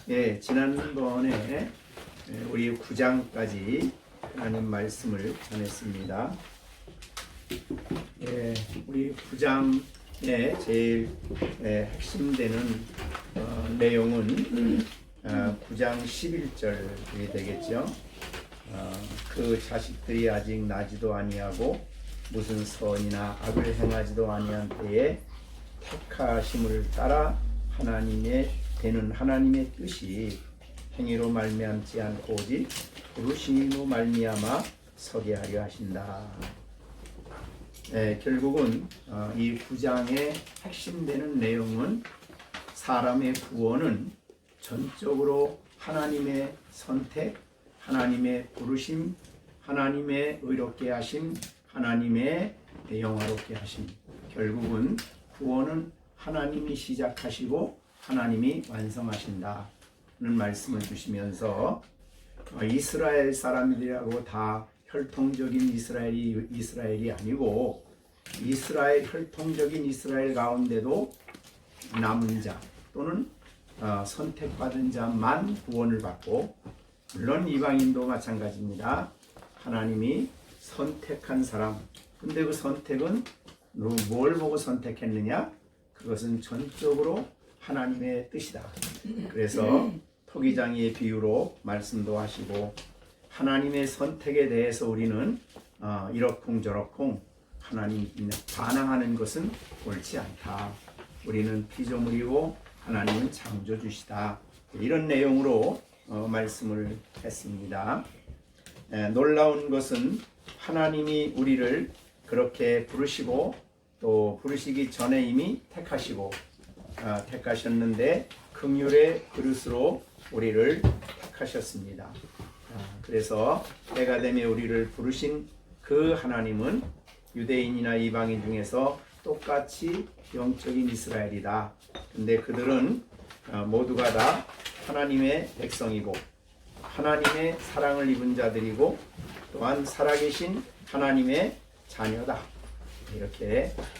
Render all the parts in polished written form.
지난번에 우리 9장까지 하나님 말씀을 전했습니다. 우리 9장의 제일 핵심되는 내용은 9장 11절이 되겠죠. 그 자식들이 아직 나지도 아니하고 무슨 선이나 악을 행하지도 아니한 때에 택하심을 따라 하나님의 되는 하나님의 뜻이 행위로 말미암지 않고 오직 부르심으로 말미암아 서게 하려 하신다. 결국은 이 9장의 핵심되는 내용은 사람의 구원은 전적으로 하나님의 선택, 하나님의 부르심, 하나님의 의롭게 하심, 하나님의 영화롭게 하심. 결국은 구원은 하나님이 시작하시고 하나님이 완성하신다는 말씀을 주시면서 이스라엘 사람들이라고 다 혈통적인 이스라엘이 아니고 혈통적인 이스라엘 가운데도 남은 자 또는 선택받은 자만 구원을 받고, 물론 이방인도 마찬가지입니다. 하나님이 선택한 사람, 근데 그 선택은 뭘 보고 선택했느냐? 그것은 전적으로 하나님의 뜻이다. 그래서 토기장이의 비유로 말씀도 하시고, 하나님의 선택에 대해서 우리는 이러쿵저러쿵 하나님 반항하는 것은 옳지 않다. 우리는 피조물이고 하나님은 창조주시다. 이런 내용으로 말씀을 했습니다. 놀라운 것은 하나님이 우리를 그렇게 부르시고 또 부르시기 전에 이미 택하셨는데 긍휼의 그릇으로 우리를 택하셨습니다. 그래서 때가 되면 우리를 부르신 그 하나님은 유대인이나 이방인 중에서 똑같이 영적인 이스라엘이다. 근데 그들은 모두가 다 하나님의 백성이고 하나님의 사랑을 입은 자들이고 또한 살아계신 하나님의 자녀다.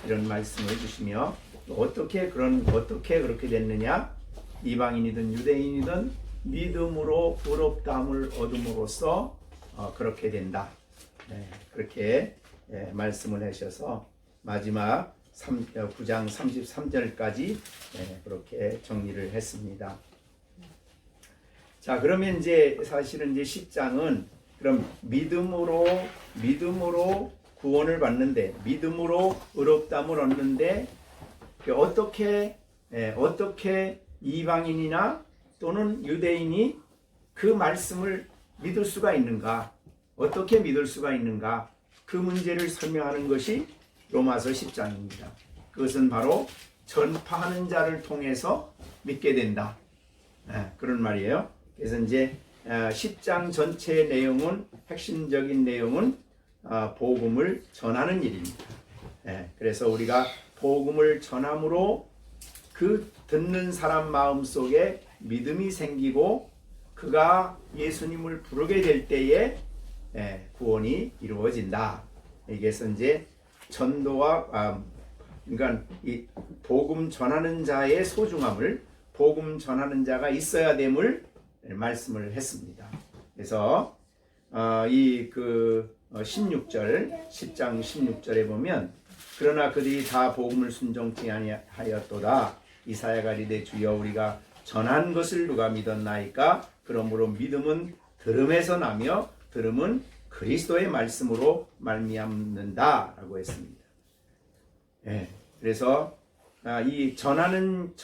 이런 말씀을 주시며, 어떻게 그렇게 됐느냐? 이방인이든 유대인이든 믿음으로 의롭다함을 얻음으로써 그렇게 된다. 그렇게 말씀을 하셔서 마지막 9장 33절까지 그렇게 정리를 했습니다. 자, 그러면 사실은 10장은 그럼 믿음으로 구원을 받는데, 믿음으로 의롭다함을 얻는데 어떻게 이방인이나 또는 유대인이 그 말씀을 믿을 수가 있는가? 어떻게 믿을 수가 있는가? 그 문제를 설명하는 것이 로마서 10장입니다. 그것은 바로 전파하는 자를 통해서 믿게 된다. 그런 말이에요. 그래서 10장 전체의 내용은, 핵심적인 내용은 복음을 전하는 일입니다. 그래서 우리가 복음을 전함으로 그 듣는 사람 마음속에 믿음이 생기고 그가 예수님을 부르게 될 때에 구원이 이루어진다. 이게서 전도와 그러니까 이 복음 전하는 자의 소중함을, 복음 전하는 자가 있어야 됨을 말씀을 했습니다. 그래서 16절 10장 16절에 보면, 그러나 그들이 다 복음을 순종치 아니하였도다. 이사야가 이르되 주여 우리가 전한 것을 누가 믿었나이까? 그러므로 믿음은 들음에서 나며 들음은 그리스도의 말씀으로 말미암는다라고 했습니다. 그래서 이 전하는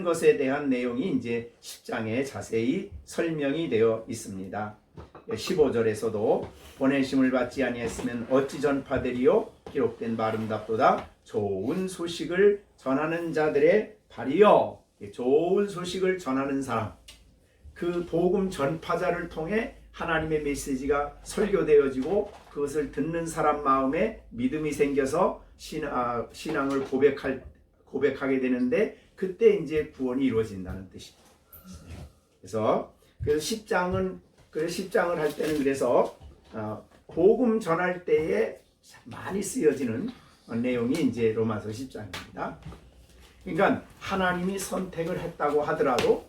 것에 대한 내용이 10장에 자세히 설명이 되어 있습니다. 15절에서도 보내심을 받지 아니했으면 어찌 전파되리요? 기록된 바 아름답도다. 좋은 소식을 전하는 자들의 발이요. 좋은 소식을 전하는 사람, 그 복음 전파자를 통해 하나님의 메시지가 설교되어지고 그것을 듣는 사람 마음에 믿음이 생겨서 신앙을 고백하게 되는데, 그때 구원이 이루어진다는 뜻입니다. 그래서 10장을 할 때는 그래서 복음 전할 때에 많이 쓰여지는 내용이 로마서 10장입니다. 그러니까 하나님이 선택을 했다고 하더라도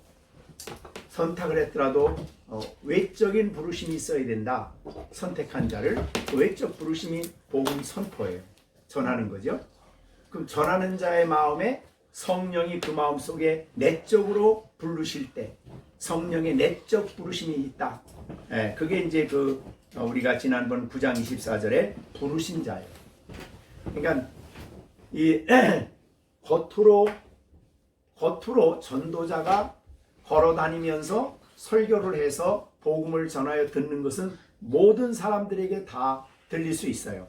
외적인 부르심이 있어야 된다. 선택한 자를 그 외적 부르심이 복음 선포예요. 전하는 거죠. 그럼 전하는 자의 마음에 성령이 그 마음 속에 내적으로 부르실 때 성령의 내적 부르심이 있다. 그게 이제 우리가 지난번 9장 24절에 부르신 자예요. 그러니까 이 겉으로 전도자가 걸어 다니면서 설교를 해서 복음을 전하여 듣는 것은 모든 사람들에게 다 들릴 수 있어요.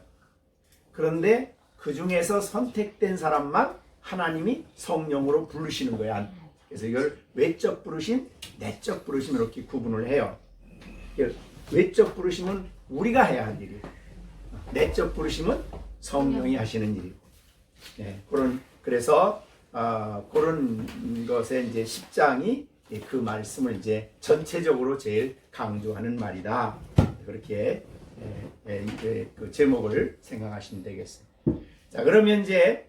그런데 그 중에서 선택된 사람만 하나님이 성령으로 부르시는 거야. 그래서 이걸 외적 부르심, 내적 부르심 이렇게 구분을 해요. 외적 부르심은 우리가 해야 할 일이에요. 내적 부르심은 성령이 하시는 일이고. 그래서 그런 것에 이제 10장이 그 말씀을 이제 전체적으로 제일 강조하는 말이다. 그렇게 그 제목을 생각하시면 되겠습니다. 자, 그러면 이제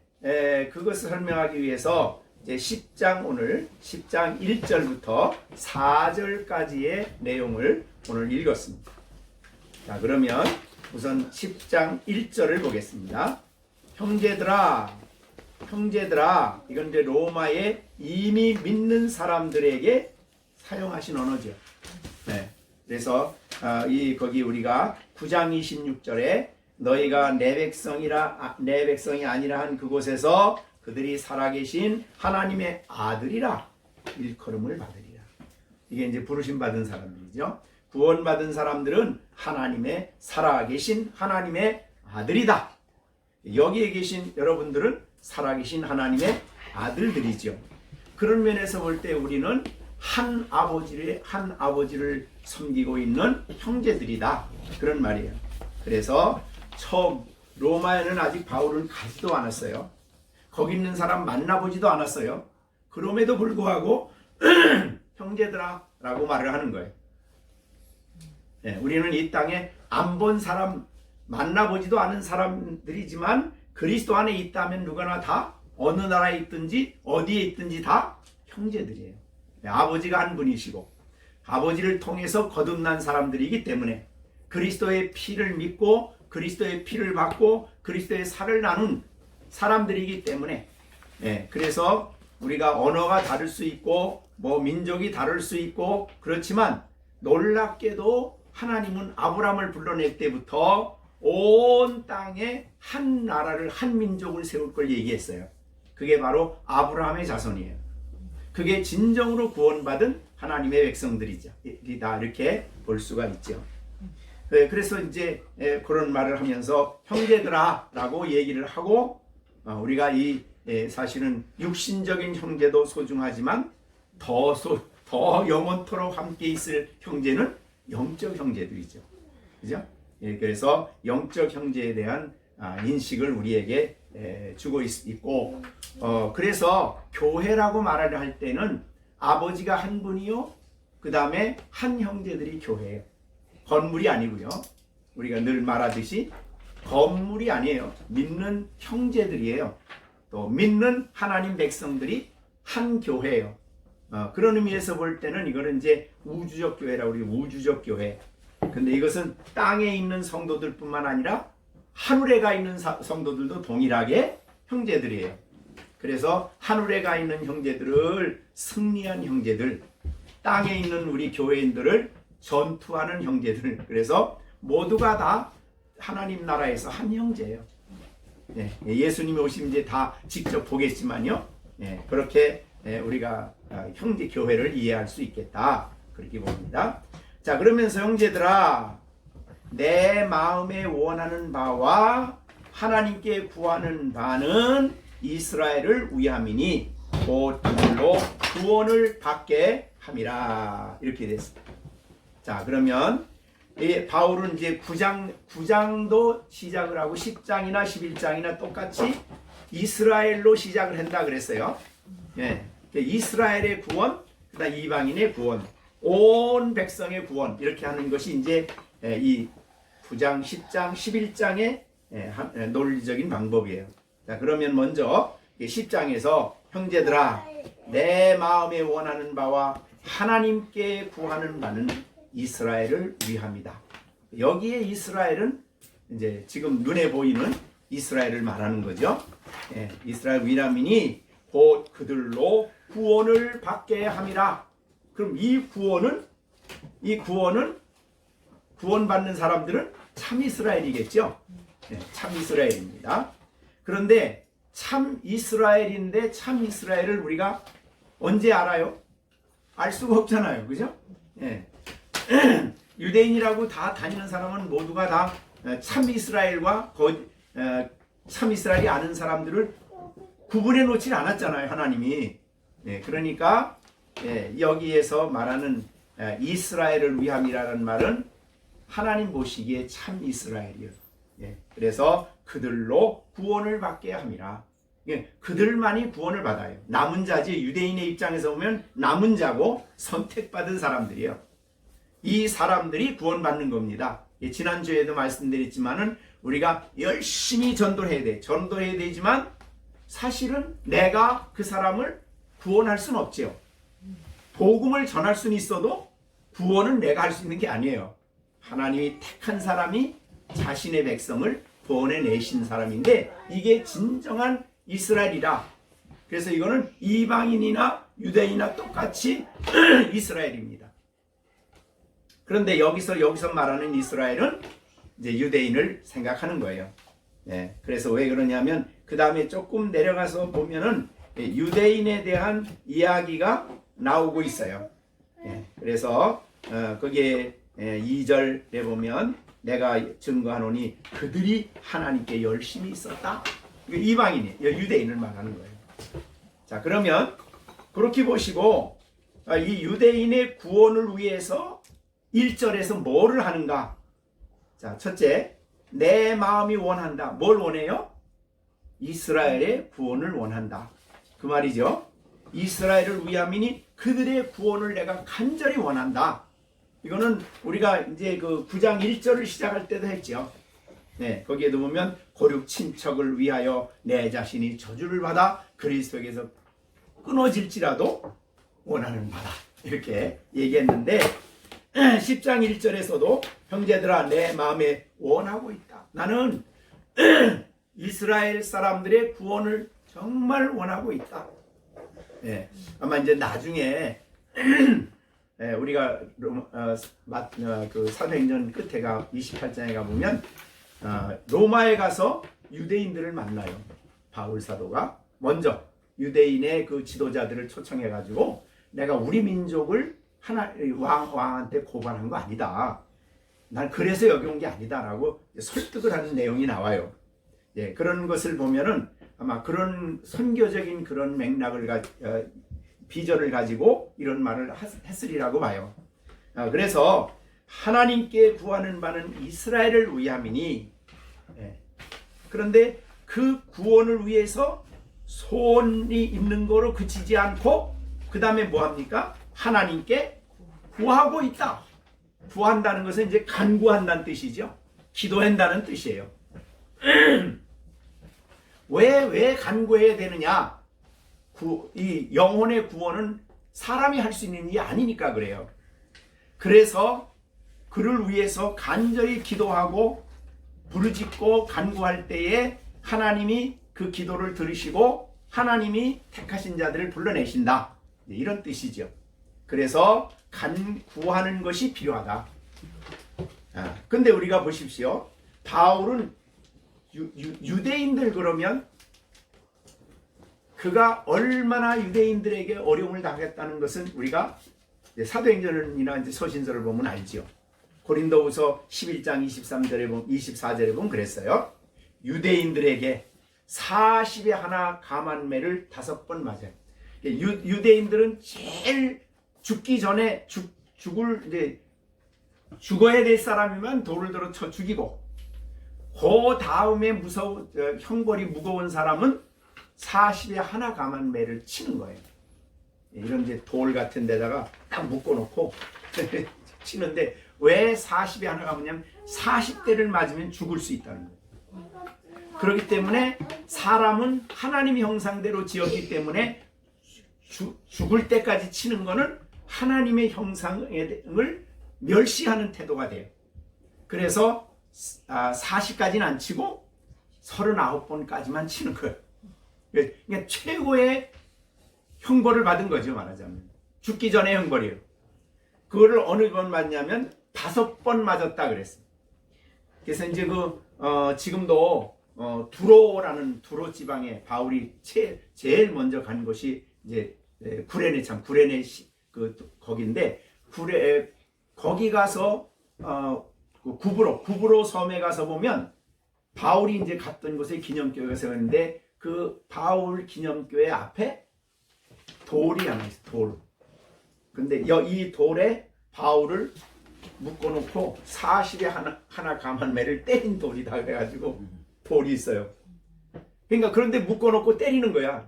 그것을 설명하기 위해서 이제 10장 오늘 10장 1절부터 4절까지의 내용을 오늘 읽었습니다. 자, 그러면 우선 10장 1절을 보겠습니다. 형제들아, 이건 이제 로마에 이미 믿는 사람들에게 사용하신 언어죠. 그래서 거기 우리가 9장 26절에 너희가 내 백성이 아니라 한 그곳에서 그들이 살아계신 하나님의 아들이라 일컬음을 받으리라. 이게 이제 부르심 받은 사람들이죠. 구원받은 사람들은 하나님의 살아계신 하나님의 아들이다. 여기에 계신 여러분들은 살아계신 하나님의 아들들이죠. 그런 면에서 볼 때 우리는 한 아버지를 섬기고 있는 형제들이다. 그런 말이에요. 그래서 로마에는 아직 바울은 가지도 않았어요. 거기 있는 사람 만나보지도 않았어요. 그럼에도 불구하고 형제들아 라고 말을 하는 거예요. 우리는 이 땅에 안 본 사람, 만나보지도 않은 사람들이지만 그리스도 안에 있다면 누구나 다 어느 나라에 있든지 어디에 있든지 다 형제들이에요. 아버지가 한 분이시고 아버지를 통해서 거듭난 사람들이기 때문에 그리스도의 피를 믿고 그리스도의 피를 받고 그리스도의 살을 나눈 사람들이기 때문에 그래서 우리가 언어가 다를 수 있고 민족이 다를 수 있고 그렇지만 놀랍게도 하나님은 아브라함을 불러낼 때부터 온 땅에 한 나라를 한 민족을 세울 걸 얘기했어요. 그게 바로 아브라함의 자손이에요. 그게 진정으로 구원받은 하나님의 백성들이죠. 이렇게 볼 수가 있죠. 그래서 이제 그런 말을 하면서 형제들아 라고 얘기를 하고 우리가 사실은 육신적인 형제도 소중하지만 더 영원토록 함께 있을 형제는 영적 형제들이죠. 그죠? 그래서 영적 형제에 대한 인식을 우리에게 주고 있고 그래서 교회라고 말을 할 때는 아버지가 한 분이요 그 다음에 한 형제들이 교회예요. 건물이 아니고요. 우리가 늘 말하듯이 건물이 아니에요. 믿는 형제들이에요. 또 믿는 하나님 백성들이 한 교회예요. 그런 의미에서 볼 때는 이거는 이제 우주적 교회라고 우리 우주적 교회. 근데 이것은 땅에 있는 성도들뿐만 아니라 하늘에 가 있는 성도들도 동일하게 형제들이에요. 그래서 하늘에 가 있는 형제들을 승리한 형제들, 땅에 있는 우리 교회인들을 전투하는 형제들. 그래서 모두가 다 하나님 나라에서 한 형제예요. 예수님이 오시면 이제 다 직접 보겠지만요. 그렇게 우리가 형제 교회를 이해할 수 있겠다. 그렇게 봅니다. 자, 그러면서 형제들아, 내 마음에 원하는 바와 하나님께 구하는 바는 이스라엘을 위함이니 곧 그들로 구원을 받게 함이라. 이렇게 됐습니다. 자, 그러면 바울은 이제 9장도 시작을 하고 10장이나 11장이나 똑같이 이스라엘로 시작을 한다 그랬어요. 이스라엘의 구원, 그다음 이방인의 구원, 온 백성의 구원, 이렇게 하는 것이 이제 이 9장, 10장, 11장의 논리적인 방법이에요. 자, 그러면 먼저 10장에서 형제들아 내 마음에 원하는 바와 하나님께 구하는 바는 이스라엘을 위함이다. 여기에 이스라엘은 이제 지금 눈에 보이는 이스라엘을 말하는 거죠. 예, 이스라엘 위람이니 곧 그들로 구원을 받게 함이라. 그럼 이 구원은 구원받는 사람들은 참 이스라엘이겠죠. 예, 참 이스라엘입니다. 그런데 참 이스라엘인데 참 이스라엘을 우리가 언제 알아요? 알 수가 없잖아요. 그죠? 예. 유대인이라고 다 다니는 사람은 모두가 다 참 이스라엘과 참 이스라엘이 아는 사람들을 구분해 놓지 않았잖아요. 하나님이. 예, 그러니까 여기에서 말하는 이스라엘을 위함이라는 말은 하나님 보시기에 참 이스라엘이에요. 예, 그래서 그들로 구원을 받게 함이라. 예, 그들만이 구원을 받아요. 남은 자지. 유대인의 입장에서 보면 남은 자고 선택받은 사람들이에요. 이 사람들이 구원받는 겁니다. 예, 지난주에도 말씀드렸지만은 우리가 열심히 전도해야 돼. 전도해야 되지만 사실은 내가 그 사람을 구원할 수는 없지요. 복음을 전할 수는 있어도 구원은 내가 할 수 있는 게 아니에요. 하나님이 택한 사람이 자신의 백성을 구원해 내신 사람인데 이게 진정한 이스라엘이라. 그래서 이거는 이방인이나 유대인이나 똑같이 이스라엘입니다. 그런데 여기서 말하는 이스라엘은 이제 유대인을 생각하는 거예요. 예, 그래서 왜 그러냐면 그 다음에 조금 내려가서 보면은 유대인에 대한 이야기가 나오고 있어요. 예, 그래서 거기에 2절에 보면 내가 증거하노니 그들이 하나님께 열심히 있었다. 이방인이 유대인을 말하는 거예요. 자, 그러면 그렇게 보시고 이 유대인의 구원을 위해서 1절에서 뭐를 하는가? 자, 첫째, 내 마음이 원한다. 뭘 원해요? 이스라엘의 구원을 원한다. 그 말이죠. 이스라엘을 위함이니 그들의 구원을 내가 간절히 원한다. 이거는 우리가 이제 그 9장 1절을 시작할 때도 했죠. 네, 거기에도 보면 고륙 친척을 위하여 내 자신이 저주를 받아 그리스도에게서 끊어질지라도 원하는 바다. 이렇게 얘기했는데 10장 1절에서도 형제들아 내 마음에 원하고 있다. 나는 이스라엘 사람들의 구원을 정말 원하고 있다. 예, 아마 이제 나중에 우리가 그 사도행전 끝에가 28장에 가보면 로마에 가서 유대인들을 만나요. 바울 사도가 먼저 유대인의 그 지도자들을 초청해 가지고 내가 우리 민족을 왕한테 고발한 거 아니다. 난 그래서 여기 온 게 아니다라고 설득을 하는 내용이 나와요. 예, 그런 것을 보면은 아마 그런 선교적인 그런 맥락을 비전을 가지고 이런 말을 했으리라고 봐요. 그래서 하나님께 구하는 바는 이스라엘을 위함이니. 예, 그런데 그 구원을 위해서 소원이 있는 거로 그치지 않고 그 다음에 뭐 합니까? 하나님께 구하고 있다. 구한다는 것은 이제 간구한다는 뜻이죠. 기도한다는 뜻이에요. 왜 간구해야 되느냐? 이 영혼의 구원은 사람이 할 수 있는 일이 아니니까 그래요. 그래서 그를 위해서 간절히 기도하고 부르짖고 간구할 때에 하나님이 그 기도를 들으시고 하나님이 택하신 자들을 불러내신다. 이런 뜻이죠. 그래서 구하는 것이 필요하다. 근데 우리가 보십시오. 바울은 유대인들 그러면 그가 얼마나 유대인들에게 어려움을 당했다는 것은 우리가 사도행전이나 이제 서신서를 보면 알죠. 고린도후서 11장 24절에 보면 그랬어요. 유대인들에게 40에 하나 감한매를 5번 맞아요. 유대인들은 제일 죽기 전에 죽어야 될 사람이면 돌을 들어 쳐 죽이고, 그 다음에 형벌이 무거운 사람은 40에 하나 감한매를 치는 거예요. 이런 이제 돌 같은 데다가 딱 묶어놓고 치는데 왜 40에 하나 감냐면 40대를 맞으면 죽을 수 있다는 거예요. 그렇기 때문에 사람은 하나님의 형상대로 지었기 때문에 죽을 때까지 치는 거는 하나님의 형상을 멸시하는 태도가 돼요. 그래서 40까지는 안 치고 39번까지만 치는 거예요. 그러니까 최고의 형벌을 받은 거죠, 말하자면. 죽기 전에 형벌이에요. 그거를 어느 번 맞냐면 5번 맞았다 그랬어요. 그래서 이제 지금도 두로라는 두로 지방에 바울이 제일 먼저 간 곳이 이제 구레네 거기인데 거기 가서 구브로 섬에 가서 보면 바울이 이제 갔던 곳에 기념교회가 세웠는데 그 바울 기념교회 앞에 돌이 하나 있어요. 돌. 근데 이 돌에 바울을 묶어놓고 40에 하나 감한 매를 때린 돌이다 그래가지고 돌이 있어요. 그러니까 그런데 묶어놓고 때리는 거야.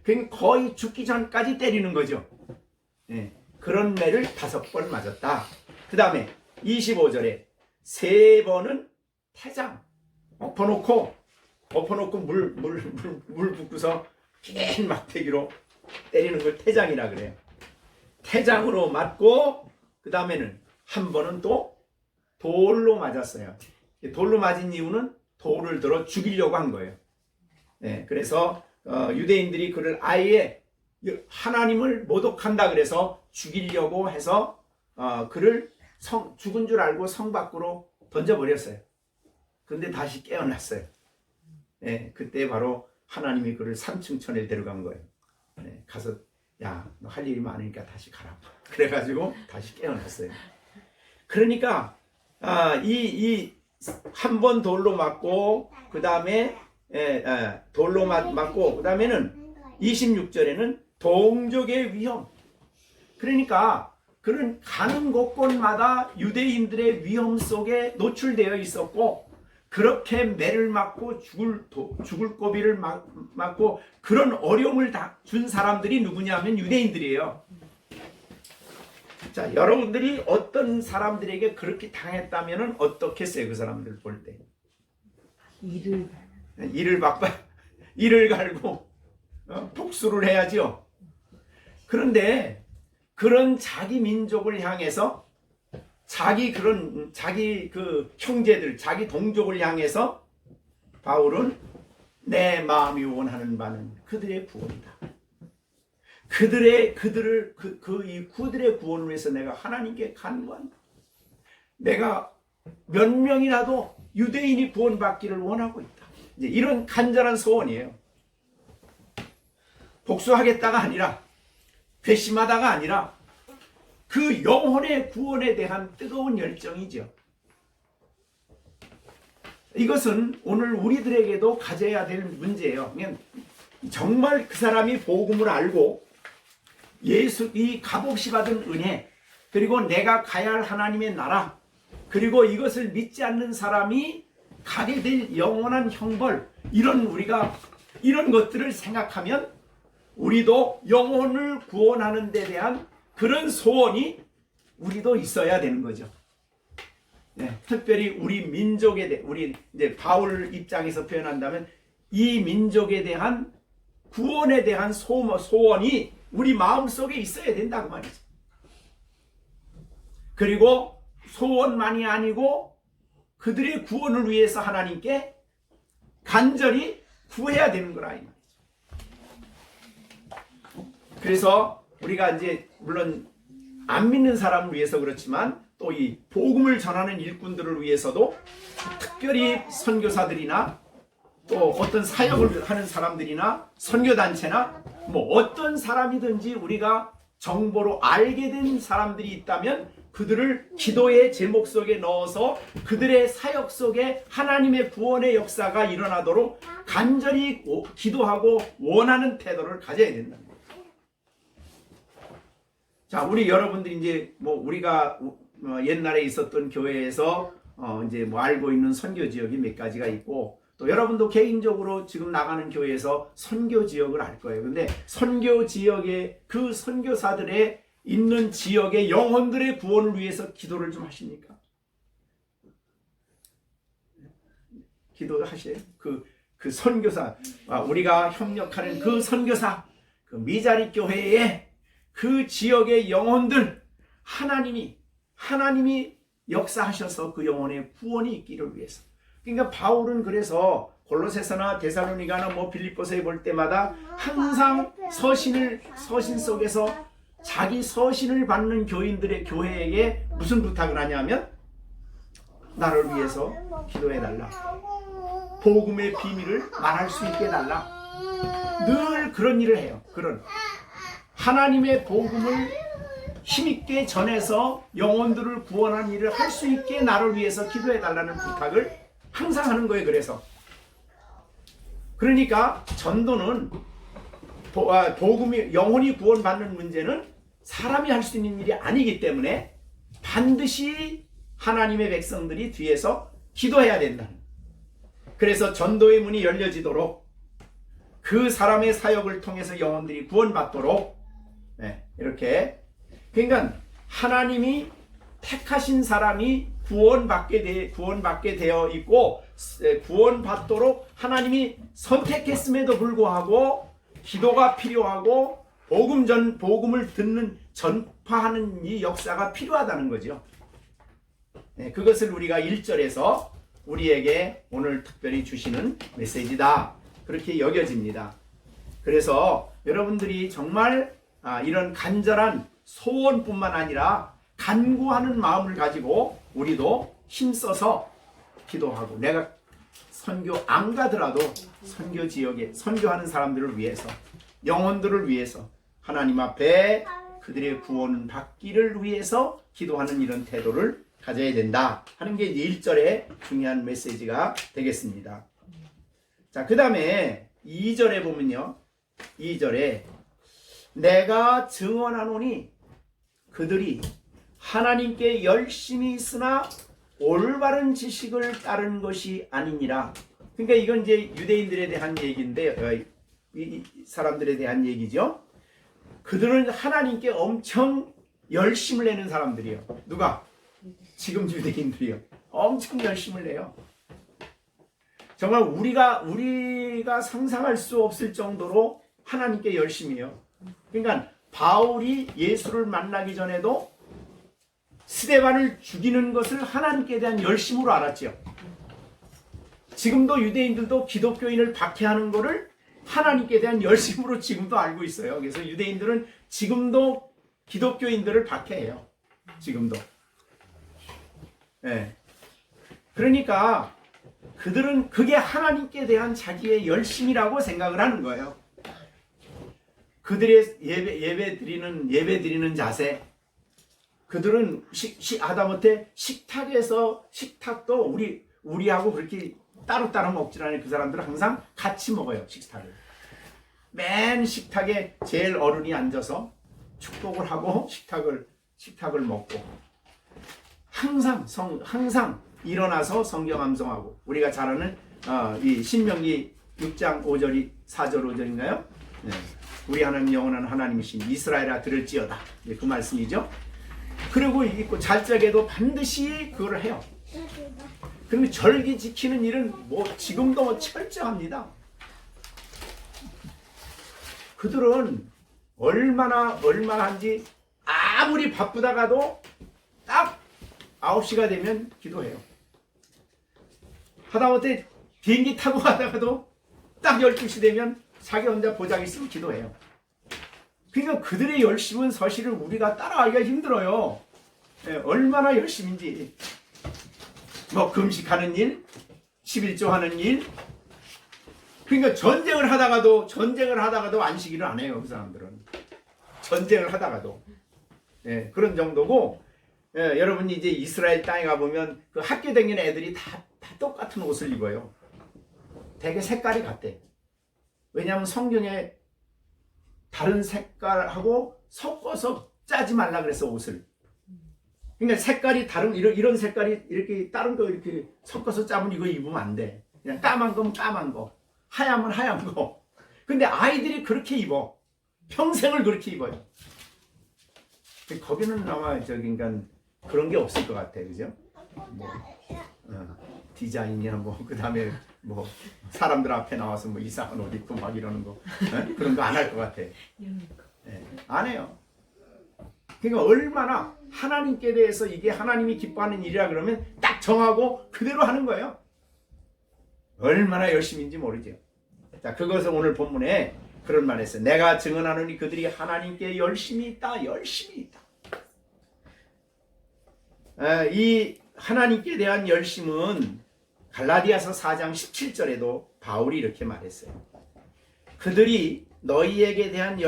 그러니까 거의 죽기 전까지 때리는 거죠. 네. 그런 매를 5번 맞았다. 그 다음에 25절에 3번은 태장 엎어놓고 물 붓고서 긴 막대기로 때리는 걸 태장이라 그래요. 태장으로 맞고 그 다음에는 한 번은 또 돌로 맞았어요. 돌로 맞은 이유는 돌을 들어 죽이려고 한 거예요. 네, 그래서 유대인들이 그를 아예 하나님을 모독한다 그래서 죽이려고 해서 그를 죽은 줄 알고 성 밖으로 던져버렸어요. 근데 다시 깨어났어요. 네, 그때 바로 하나님이 그를 3층 천에 데려간 거예요. 네, 가서 야, 너 할 일이 많으니까 다시 가라. 그래가지고 다시 깨어났어요. 그러니까 이 한 번 돌로 맞고 그 다음에 돌로 맞고 그 다음에는 26절에는 동족의 위험. 그러니까 그는 가는 곳곳마다 유대인들의 위험 속에 노출되어 있었고 그렇게 매를 맞고 죽을 고비를 맞고 그런 어려움을 준 사람들이 누구냐면 유대인들이에요. 자, 여러분들이 어떤 사람들에게 그렇게 당했다면 어떻게 했어요? 그 사람들 볼 때 이를 갈고 복수를 해야죠. 그런데 그런 자기 민족을 향해서 자기 그 형제들, 자기 동족을 향해서 바울은 내 마음이 원하는 바는 그들의 구원이다. 그들의 구원을 위해서 내가 하나님께 간구한다. 내가 몇 명이라도 유대인이 구원받기를 원하고 있다. 이제 이런 간절한 소원이에요. 복수하겠다가 아니라 괘씸하다가 아니라 그 영혼의 구원에 대한 뜨거운 열정이죠. 이것은 오늘 우리들에게도 가져야 될 문제예요. 정말 그 사람이 복음을 알고 이 값없이 받은 은혜, 그리고 내가 가야 할 하나님의 나라, 그리고 이것을 믿지 않는 사람이 가게 될 영원한 형벌, 우리가 이런 것들을 생각하면 우리도 영혼을 구원하는 데 대한 그런 소원이 우리도 있어야 되는 거죠. 네, 특별히 우리 민족에 우리 이제 바울 입장에서 표현한다면 이 민족에 대한 구원에 대한 소원이 우리 마음속에 있어야 된다고 말이죠. 그리고 소원만이 아니고 그들의 구원을 위해서 하나님께 간절히 구해야 되는 거라 이 말이죠. 그래서 우리가 이제 물론 안 믿는 사람을 위해서 그렇지만 또 이 복음을 전하는 일꾼들을 위해서도 특별히 선교사들이나 또 어떤 사역을 하는 사람들이나 선교단체나 뭐 어떤 사람이든지 우리가 정보로 알게 된 사람들이 있다면 그들을 기도의 제목 속에 넣어서 그들의 사역 속에 하나님의 구원의 역사가 일어나도록 간절히 기도하고 원하는 태도를 가져야 된다는 거예요. 자, 우리 여러분들이 이제 뭐 우리가 옛날에 있었던 교회에서 이제 뭐 알고 있는 선교 지역이 몇 가지가 있고 또 여러분도 개인적으로 지금 나가는 교회에서 선교 지역을 알 거예요. 근데 선교 지역의 그 선교사들의 있는 지역의 영혼들의 구원을 위해서 기도를 좀 하십니까? 기도를 하셔요. 그 선교사, 우리가 협력하는 그 선교사, 그 미자리 교회의 그 지역의 영혼들, 하나님이 역사하셔서 그 영혼의 구원이 있기를 위해서. 그러니까 바울은 그래서 골로새서나 데살로니가나 빌립보서에 볼 때마다 항상 서신 속에서 자기 서신을 받는 교회에게 무슨 부탁을 하냐면, 나를 위해서 기도해달라, 복음의 비밀을 말할 수 있게 해달라, 늘 그런 일을 해요. 그런 하나님의 복음을 힘있게 전해서 영혼들을 구원하는 일을 할 수 있게 나를 위해서 기도해달라는 부탁을 항상 하는 거예요. 그러니까 전도는 복음이, 영혼이 구원받는 문제는 사람이 할 수 있는 일이 아니기 때문에 반드시 하나님의 백성들이 뒤에서 기도해야 된다는. 그래서 전도의 문이 열려지도록, 그 사람의 사역을 통해서 영혼들이 구원받도록, 이렇게. 그러니까 하나님이 택하신 사람이 구원받게 되어 있고, 구원받도록 하나님이 선택했음에도 불구하고 기도가 필요하고 복음을 듣는, 전파하는 이 역사가 필요하다는 거죠. 그것을 우리가 1절에서 우리에게 오늘 특별히 주시는 메시지다, 그렇게 여겨집니다. 그래서 여러분들이 정말 이런 간절한 소원뿐만 아니라 간구하는 마음을 가지고 우리도 힘써서 기도하고, 내가 선교 안 가더라도 선교 지역에 선교하는 사람들을 위해서, 영혼들을 위해서 하나님 앞에 그들의 구원 받기를 위해서 기도하는 이런 태도를 가져야 된다 하는 게 1절의 중요한 메시지가 되겠습니다. 자, 그 다음에 2절에 보면요, 2절에 내가 증언하노니 그들이 하나님께 열심히 있으나 올바른 지식을 따른 것이 아니니라. 그러니까 이건 이제 유대인들에 대한 얘기인데, 이 사람들에 대한 얘기죠. 그들은 하나님께 엄청 열심을 내는 사람들이에요. 누가? 지금 유대인들이요. 엄청 열심을 내요. 정말 우리가 상상할 수 없을 정도로 하나님께 열심히요. 그러니까 바울이 예수를 만나기 전에도 스데반을 죽이는 것을 하나님께 대한 열심으로 알았죠. 지금도 유대인들도 기독교인을 박해하는 것을 하나님께 대한 열심으로 지금도 알고 있어요. 그래서 유대인들은 지금도 기독교인들을 박해해요. 지금도. 그러니까 그들은 그게 하나님께 대한 자기의 열심이라고 생각을 하는 거예요. 그들의 예배 드리는 자세, 그들은 하다못해 식탁도 우리하고 그렇게 따로따로 먹질 않아요. 그 사람들은 항상 같이 먹어요. 식탁을. 맨 식탁에 제일 어른이 앉아서 축복을 하고 식탁을 먹고, 항상 일어나서 성경 암송하고, 우리가 잘 아는 이 신명기 6장 5절이 4절 5절인가요? 우리 하나님 영원한 하나님이신 이스라엘아 들을지어다, 그 말씀이죠. 그리고 있고 잘적에도 반드시 그걸 해요. 그리고 절기 지키는 일은 지금도 철저합니다. 그들은 얼마나인지 아무리 바쁘다가도 딱 9시가 되면 기도해요. 하다못해 비행기 타고 가다가도 딱 12시 되면 자기 혼자 보자기 있으면 기도해요. 그러니까 그들의 열심은 사실은 우리가 따라하기가 힘들어요. 얼마나 열심인지. 금식하는 일, 11조 하는 일. 그러니까 전쟁을 하다가도 안식일을 안 해요. 그 사람들은. 전쟁을 하다가도. 그런 정도고, 여러분이 이제 이스라엘 땅에 가보면 그 학교 다니는 애들이 다 똑같은 옷을 입어요. 되게 색깔이 같대. 왜냐하면 성경에 다른 색깔하고 섞어서 짜지 말라 그래서 옷을. 그러니까 색깔이 다른 이런 색깔이 이렇게 다른 거 이렇게 섞어서 짜면 이거 입으면 안 돼. 그냥 까만 거면 까만 거, 하얀면 하얀 거. 근데 아이들이 그렇게 입어. 평생을 그렇게 입어요. 거기는 아마 그러니까 그런 게 없을 것 같아, 그죠? 디자인이야 뭐 그다음에 뭐 사람들 앞에 나와서 뭐 이상한 옷 입고 막 이러는 거 그런 거 안 할 것 같아. 안 해요. 그러니까 얼마나 하나님께 대해서 이게 하나님이 기뻐하는 일이라 그러면 딱 정하고 그대로 하는 거예요. 얼마나 열심인지 모르죠. 자, 그것은 오늘 본문에 그런 말 했어요. 내가 증언하노니 그들이 하나님께 열심히 있다. 열심히 있다. 이 하나님께 대한 열심은 갈라디아서 4장 17절에도 바울이 이렇게 말했어요. 그들이 너희에게 대한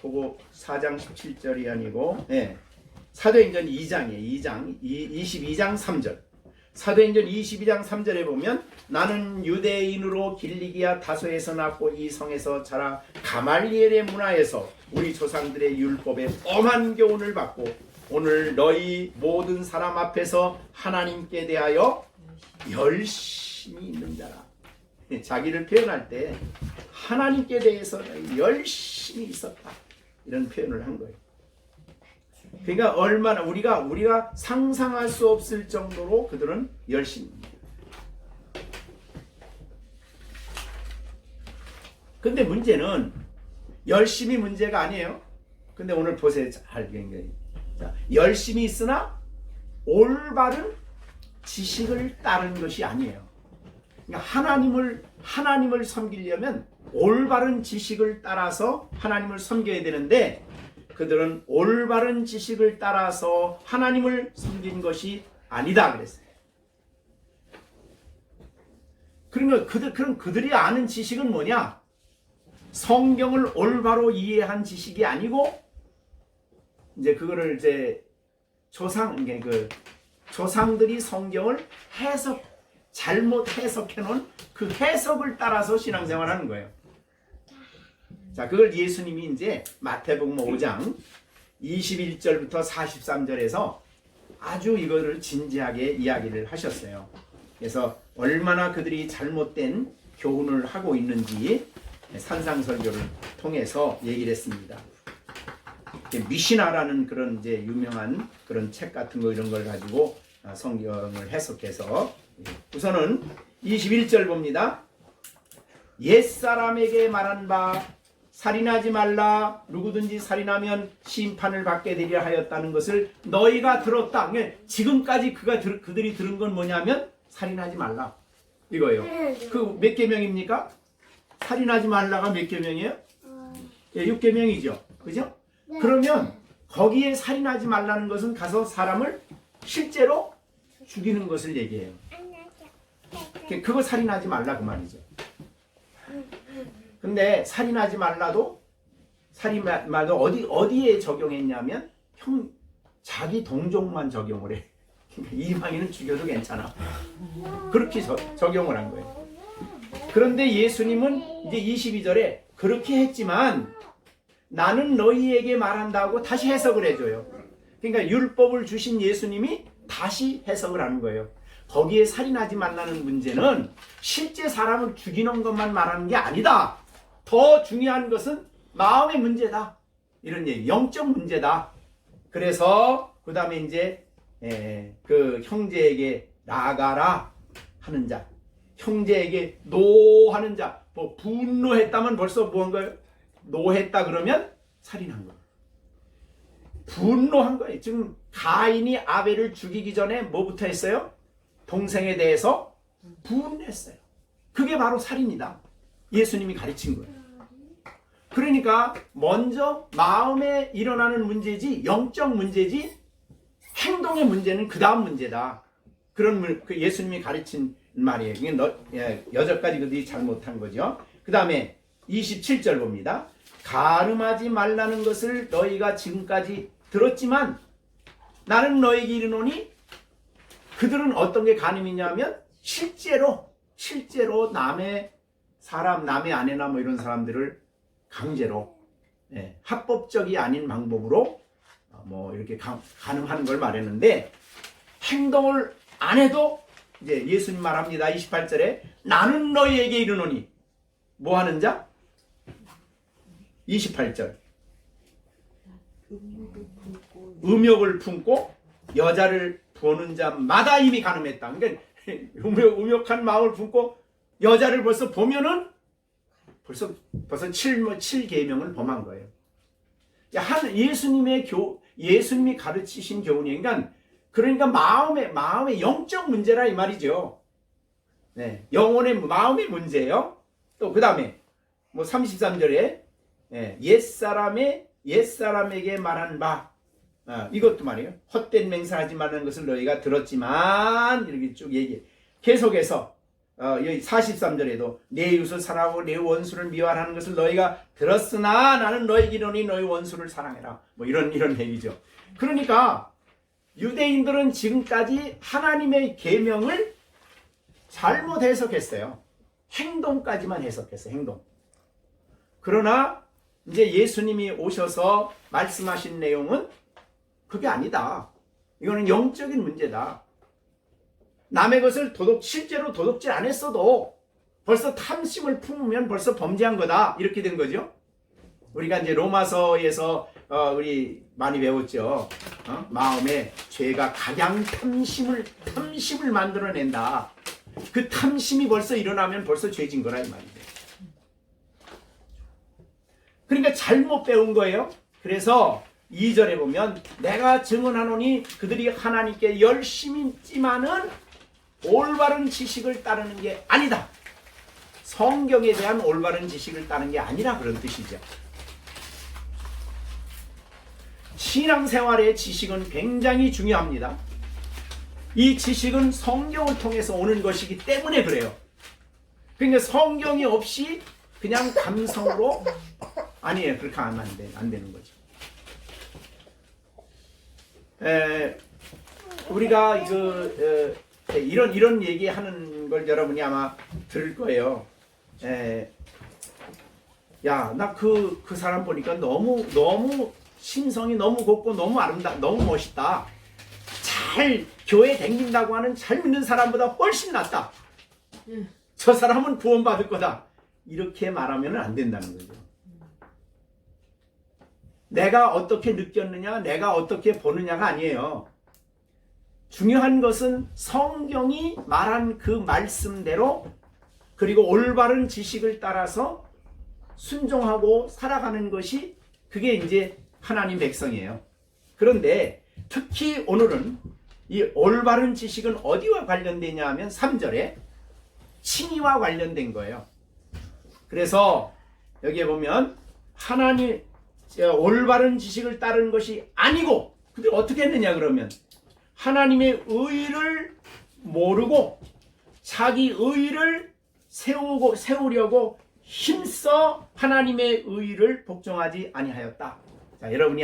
그거 4장 17절이 아니고 사도행전 2장이에요. 22장 3절. 사도행전 22장 3절에 보면 나는 유대인으로 길리기아 다소에서 낳고 이 성에서 자라 가말리엘의 문화에서 우리 조상들의 율법에 엄한 교훈을 받고 오늘 너희 모든 사람 앞에서 하나님께 대하여 열심히 있는 자라. 자기를 표현할 때 하나님께 대해서 열심히 있었다 이런 표현을 한 거예요. 그러니까 얼마나 우리가 상상할 수 없을 정도로 그들은 열심히. 근데 문제는 열심히 문제가 아니에요. 근데 오늘 보세요. 열심히 있으나 올바른 지식을 따른 것이 아니에요. 그러니까 하나님을 섬기려면 올바른 지식을 따라서 하나님을 섬겨야 되는데 그들은 올바른 지식을 따라서 하나님을 섬긴 것이 아니다 그랬어요. 그러면 그럼 그들이 아는 지식은 뭐냐? 성경을 올바로 이해한 지식이 아니고 이제 그거를 이제 조상들이 성경을 잘못 해석해 놓은 그 해석을 따라서 신앙생활하는 거예요. 자, 그걸 예수님이 이제 마태복음 5장 21절부터 43절에서 아주 이거를 진지하게 이야기를 하셨어요. 그래서 얼마나 그들이 잘못된 교훈을 하고 있는지 산상설교를 통해서 얘기를 했습니다. 미시나라는 그런 이제 유명한 그런 책 같은 거 이런 걸 가지고 성경을 해석해서 우선은 21절 봅니다. 옛사람에게 말한 바 살인하지 말라. 누구든지 살인하면 심판을 받게 되리라 하였다는 것을 너희가 들었다. 지금까지 그들이 들은 건 뭐냐면 살인하지 말라. 이거예요. 그 몇 계명입니까? 살인하지 말라가 몇 계명이에요? 6계명이죠. 그죠? 그러면 거기에 살인하지 말라는 것은 가서 사람을 실제로 죽이는 것을 얘기해요. 그거 살인하지 말라 그 말이죠. 근데 살인하지 말라도 어디에 적용했냐면 자기 동족만 적용을 해. 그러니까 이방인은 죽여도 괜찮아. 그렇게 적용을 한 거예요. 그런데 예수님은 이제 22절에 그렇게 했지만 나는 너희에게 말한다고 다시 해석을 해줘요. 그러니까 율법을 주신 예수님이 다시 해석을 하는 거예요. 거기에 살인하지 말라는 문제는 실제 사람을 죽이는 것만 말하는 게 아니다. 더 중요한 것은 마음의 문제다. 이런 얘기, 영적 문제다. 그래서 그 다음에 이제 그 형제에게 나가라 하는 자, 형제에게 노하는 자, 뭐 분노했다면 벌써 뭐한 거예요? 노했다 그러면 살인한 거예요. 분노한 거예요. 지금 가인이 아벨을 죽이기 전에 뭐부터 했어요? 동생에 대해서 분했어요. 그게 바로 살인이다. 예수님이 가르친 거예요. 그러니까 먼저 마음에 일어나는 문제지 영적 문제지 행동의 문제는 그 다음 문제다. 그런 그 예수님이 가르친 말이에요. 이게 여덟 가지 그들이 잘못한 거죠. 그 다음에 27절 봅니다. 가늠하지 말라는 것을 너희가 지금까지 들었지만 나는 너희에게 이르노니 그들은 어떤 게 가늠이냐면 실제로 남의 아내나 뭐 이런 사람들을 강제로 합법적이 아닌 방법으로 뭐 이렇게 가늠하는 걸 말했는데 행동을 안 해도 이제 예수님 말합니다. 28절에 나는 너희에게 이르노니 뭐 하는 자? 28절 음욕을 품고 여자를 보는 자마다 이미 가늠했다. 그러니까 우욕한 마음을 품고 여자를 벌써 보면은 벌써 7계명을 범한 거예요. 예수님이 가르치신 교훈이 그러니까 마음의 영적 문제라 이 말이죠. 네, 영혼의 마음의 문제예요. 또 그 다음에 33절에 옛사람에게 말한 바, 이것도 말이에요. 헛된 맹세하지 말라는 것을 너희가 들었지만, 이렇게 쭉 얘기해. 계속해서 여기 43절에도 내 이웃을 사랑하고 내 원수를 미워하는 것을 너희가 들었으나 나는 너희 기론이 너희 원수를 사랑해라. 이런 얘기죠. 그러니까 유대인들은 지금까지 하나님의 계명을 잘못 해석했어요. 행동까지만 해석했어요. 행동. 그러나 이제 예수님이 오셔서 말씀하신 내용은 그게 아니다. 이거는 영적인 문제다. 남의 것을 실제로 도둑질 안 했어도 벌써 탐심을 품으면 벌써 범죄한 거다. 이렇게 된 거죠. 우리가 이제 로마서에서 우리 많이 배웠죠. 마음에 죄가 각양 탐심을 만들어낸다. 그 탐심이 벌써 일어나면 벌써 죄진 거라 이 말이죠. 그러니까 잘못 배운 거예요. 그래서 2절에 보면 내가 증언하노니 그들이 하나님께 열심히 있지만은 올바른 지식을 따르는 게 아니다. 성경에 대한 올바른 지식을 따르는 게 아니라 그런 뜻이죠. 신앙생활의 지식은 굉장히 중요합니다. 이 지식은 성경을 통해서 오는 것이기 때문에 그래요. 그러니까 성경이 없이 그냥 감성으로 아니에요. 그렇게 하면 안 되는 거죠. 우리가 이런 얘기하는 걸 여러분이 아마 들을 거예요. 야, 나 그 사람 보니까 너무 심성이 너무 곱고 너무 너무 멋있다. 잘 교회 다닌다고 하는 잘 믿는 사람보다 훨씬 낫다. 저 사람은 구원받을 거다. 이렇게 말하면 안 된다는 거죠. 내가 어떻게 느꼈느냐, 내가 어떻게 보느냐가 아니에요. 중요한 것은 성경이 말한 그 말씀대로 그리고 올바른 지식을 따라서 순종하고 살아가는 것이 그게 이제 하나님 백성이에요. 그런데 특히 오늘은 이 올바른 지식은 어디와 관련되냐 하면 3절에 칭의와 관련된 거예요. 그래서 여기에 보면 하나님 올바른 지식을 따르는 것이 아니고 그들 어떻게 했느냐 그러면 하나님의 의를 모르고 자기 의를 세우려고 힘써 하나님의 의를 복종하지 아니하였다. 자, 여러분이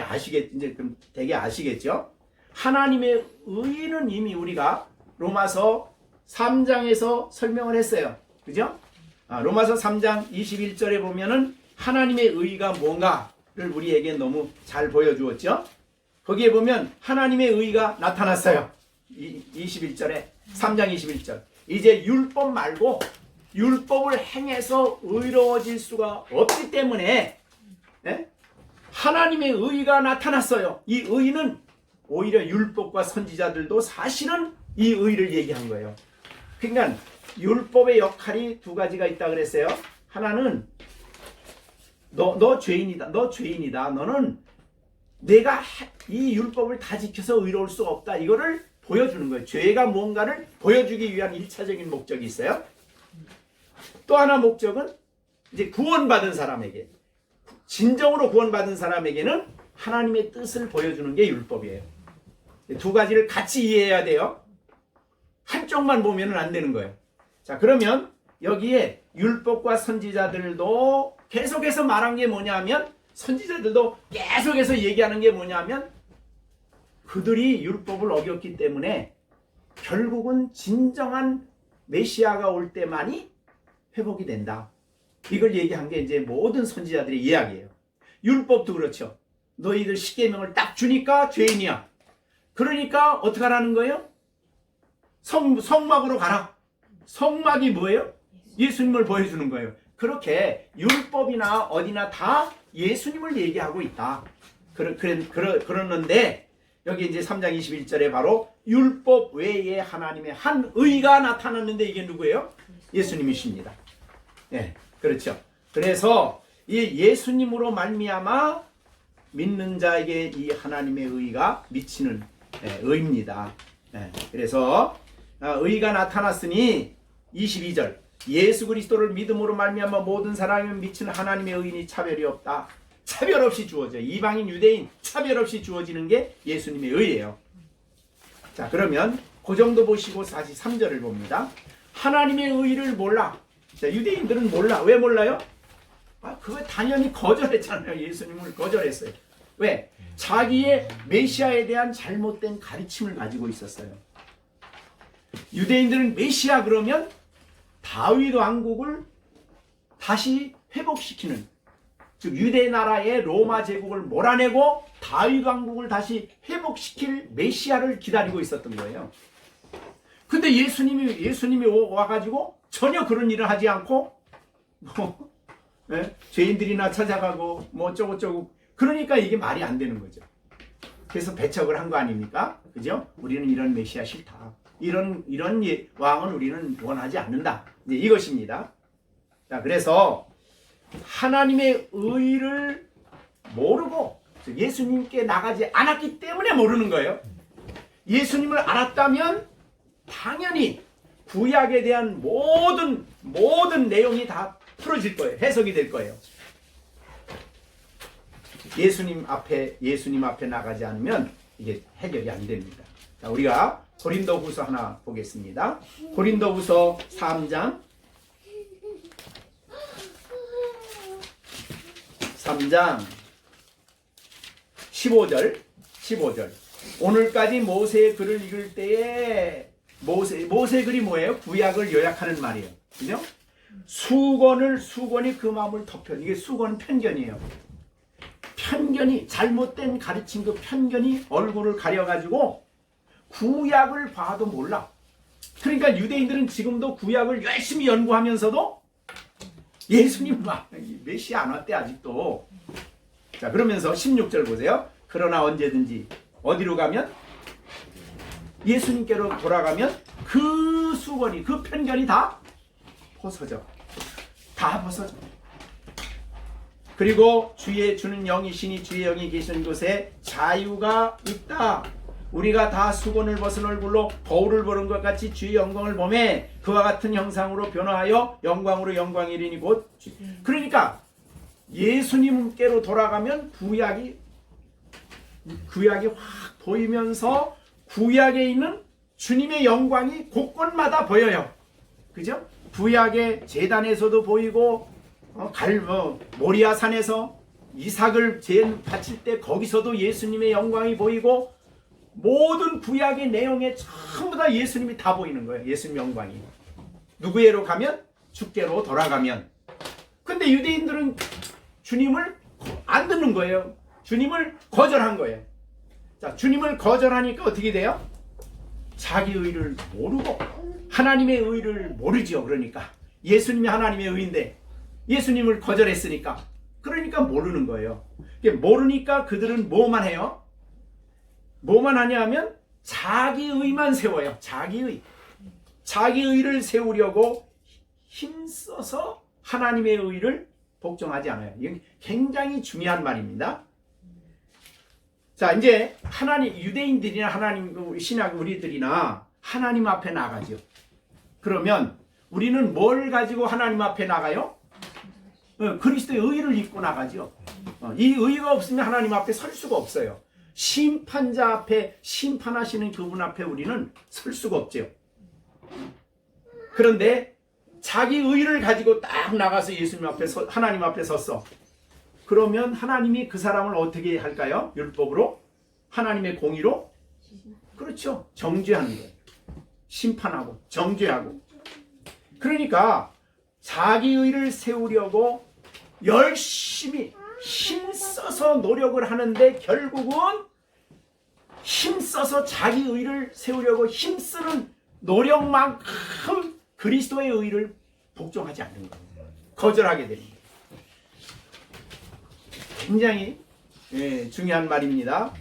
이제 그럼 되게 아시겠죠? 하나님의 의는 이미 우리가 로마서 3장에서 설명을 했어요. 그죠? 로마서 3장 21절에 보면은 하나님의 의가 뭔가를 우리에게 너무 잘 보여주었죠? 거기에 보면 하나님의 의가 나타났어요. 21절에 3장 21절. 이제 율법 말고 율법을 행해서 의로워질 수가 없기 때문에 하나님의 의가 나타났어요. 이 의는 오히려 율법과 선지자들도 사실은 이 의를 얘기한 거예요. 그러니까 율법의 역할이 두 가지가 있다 그랬어요. 하나는 너 죄인이다. 너 죄인이다. 너는 내가 이 율법을 다 지켜서 의로울 수 없다. 이거를 보여주는 거예요. 죄가 뭔가를 보여주기 위한 1차적인 목적이 있어요. 또 하나 목적은 이제 구원받은 사람에게, 진정으로 구원받은 사람에게는 하나님의 뜻을 보여주는 게 율법이에요. 두 가지를 같이 이해해야 돼요. 한쪽만 보면 안 되는 거예요. 자, 그러면 여기에 율법과 선지자들도 계속해서 말한 게 뭐냐면, 선지자들도 계속해서 얘기하는 게 뭐냐면, 그들이 율법을 어겼기 때문에 결국은 진정한 메시아가 올 때만이 회복이 된다. 이걸 얘기한 게 이제 모든 선지자들의 이야기예요. 율법도 그렇죠. 너희들 십계명을 딱 주니까 죄인이야. 그러니까 어떻게 하라는 거예요? 성막으로 가라. 성막이 뭐예요? 예수님을 보여주는 거예요. 그렇게 율법이나 어디나 다 예수님을 얘기하고 있다. 그러는데 여기 이제 3장 21절에 바로 율법 외에 하나님의 한 의가 나타났는데 이게 누구예요? 예수님이십니다. 예, 그렇죠. 그래서 이 예수님으로 말미암아 믿는 자에게 이 하나님의 의가 미치는 의입니다. 그래서 의가 나타났으니 22절 예수 그리스도를 믿음으로 말미암아 모든 사람이 미치는 하나님의 의인이 차별이 없다. 차별 없이 주어져. 이방인 유대인 차별 없이 주어지는 게 예수님의 의예요. 자, 그러면 그 정도 보시고 다시 3절을 봅니다. 하나님의 의를 몰라. 자, 유대인들은 몰라. 왜 몰라요? 그거 당연히 거절했잖아요. 예수님을 거절했어요. 왜? 자기의 메시아에 대한 잘못된 가르침을 가지고 있었어요. 유대인들은 메시아 그러면 다윗 왕국을 다시 회복시키는, 즉 유대 나라의 로마 제국을 몰아내고 다윗 왕국을 다시 회복시킬 메시아를 기다리고 있었던 거예요. 근데 예수님이 와가지고 전혀 그런 일을 하지 않고 죄인들이나 찾아가고 뭐 어쩌고저쩌고, 그러니까 이게 말이 안 되는 거죠. 그래서 배척을 한 거 아닙니까? 그죠? 우리는 이런 메시아 싫다. 이런 왕은 우리는 원하지 않는다. 이제 이것입니다. 자, 그래서 하나님의 의를 모르고 예수님께 나가지 않았기 때문에 모르는 거예요. 예수님을 알았다면 당연히 구약에 대한 모든 내용이 다 풀어질 거예요. 해석이 될 거예요. 예수님 앞에 나가지 않으면 이게 해결이 안 됩니다. 자, 우리가 고린도후서 하나 보겠습니다. 고린도후서 3장 15절. 오늘까지 모세의 글을 읽을 때에 모세 글이 뭐예요? 구약을 요약하는 말이에요. 그죠? 수건이 그 마음을 덮여. 이게 수건은 편견이에요. 편견이, 잘못된 가르친 그 편견이 얼굴을 가려가지고 구약을 봐도 몰라. 그러니까 유대인들은 지금도 구약을 열심히 연구하면서도 예수님 메시아 안 왔대 아직도. 자, 그러면서 16절 보세요. 그러나 언제든지 어디로 가면, 예수님께로 돌아가면 그 수건이, 그 편견이 다 벗어져. 그리고 주는 영이시니 주의 영이 계신 곳에 자유가 있다. 우리가 다 수건을 벗은 얼굴로 거울을 보는 것 같이 주의 영광을 보매 그와 같은 형상으로 변화하여 영광으로 영광이리니 곧 그러니까 예수님께로 돌아가면 구약이 확 보이면서 구약에 있는 주님의 영광이 곳곳마다 보여요. 그죠? 구약의 제단에서도 보이고 모리아 산에서 이삭을 바칠 때 거기서도 예수님의 영광이 보이고, 모든 구약의 내용에 전부 다 예수님이 다 보이는 거예요. 예수님 영광이. 누구에로 가면? 주께로 돌아가면. 근데 유대인들은 주님을 안 듣는 거예요. 주님을 거절한 거예요. 자, 주님을 거절하니까 어떻게 돼요? 자기 의를 모르고 하나님의 의를 모르죠. 그러니까 예수님이 하나님의 의인데 예수님을 거절했으니까, 그러니까 모르는 거예요. 모르니까 그들은 뭐만 해요? 뭐만 하냐 하면 자기 의만 세워요. 자기 의를 세우려고 힘써서 하나님의 의를 복종하지 않아요. 이건 굉장히 중요한 말입니다. 자, 이제 유대인들이나 하나님 신학 우리들이나 하나님 앞에 나가죠. 그러면 우리는 뭘 가지고 하나님 앞에 나가요? 그리스도의 의를 입고 나가죠. 이 의가 없으면 하나님 앞에 설 수가 없어요. 심판자 앞에, 심판하시는 그분 앞에 우리는 설 수가 없죠. 그런데 자기 의를 가지고 딱 나가서 예수님 앞에 하나님 앞에 섰어. 그러면 하나님이 그 사람을 어떻게 할까요? 율법으로? 하나님의 공의로? 그렇죠. 정죄하는 거예요. 심판하고 정죄하고. 그러니까 자기 의를 세우려고 열심히 힘써서 노력을 하는데 결국은 힘써서 자기 의를 세우려고 힘쓰는 노력만큼 그리스도의 의를 복종하지 않는 거예요. 거절하게 됩니다. 굉장히 중요한 말입니다.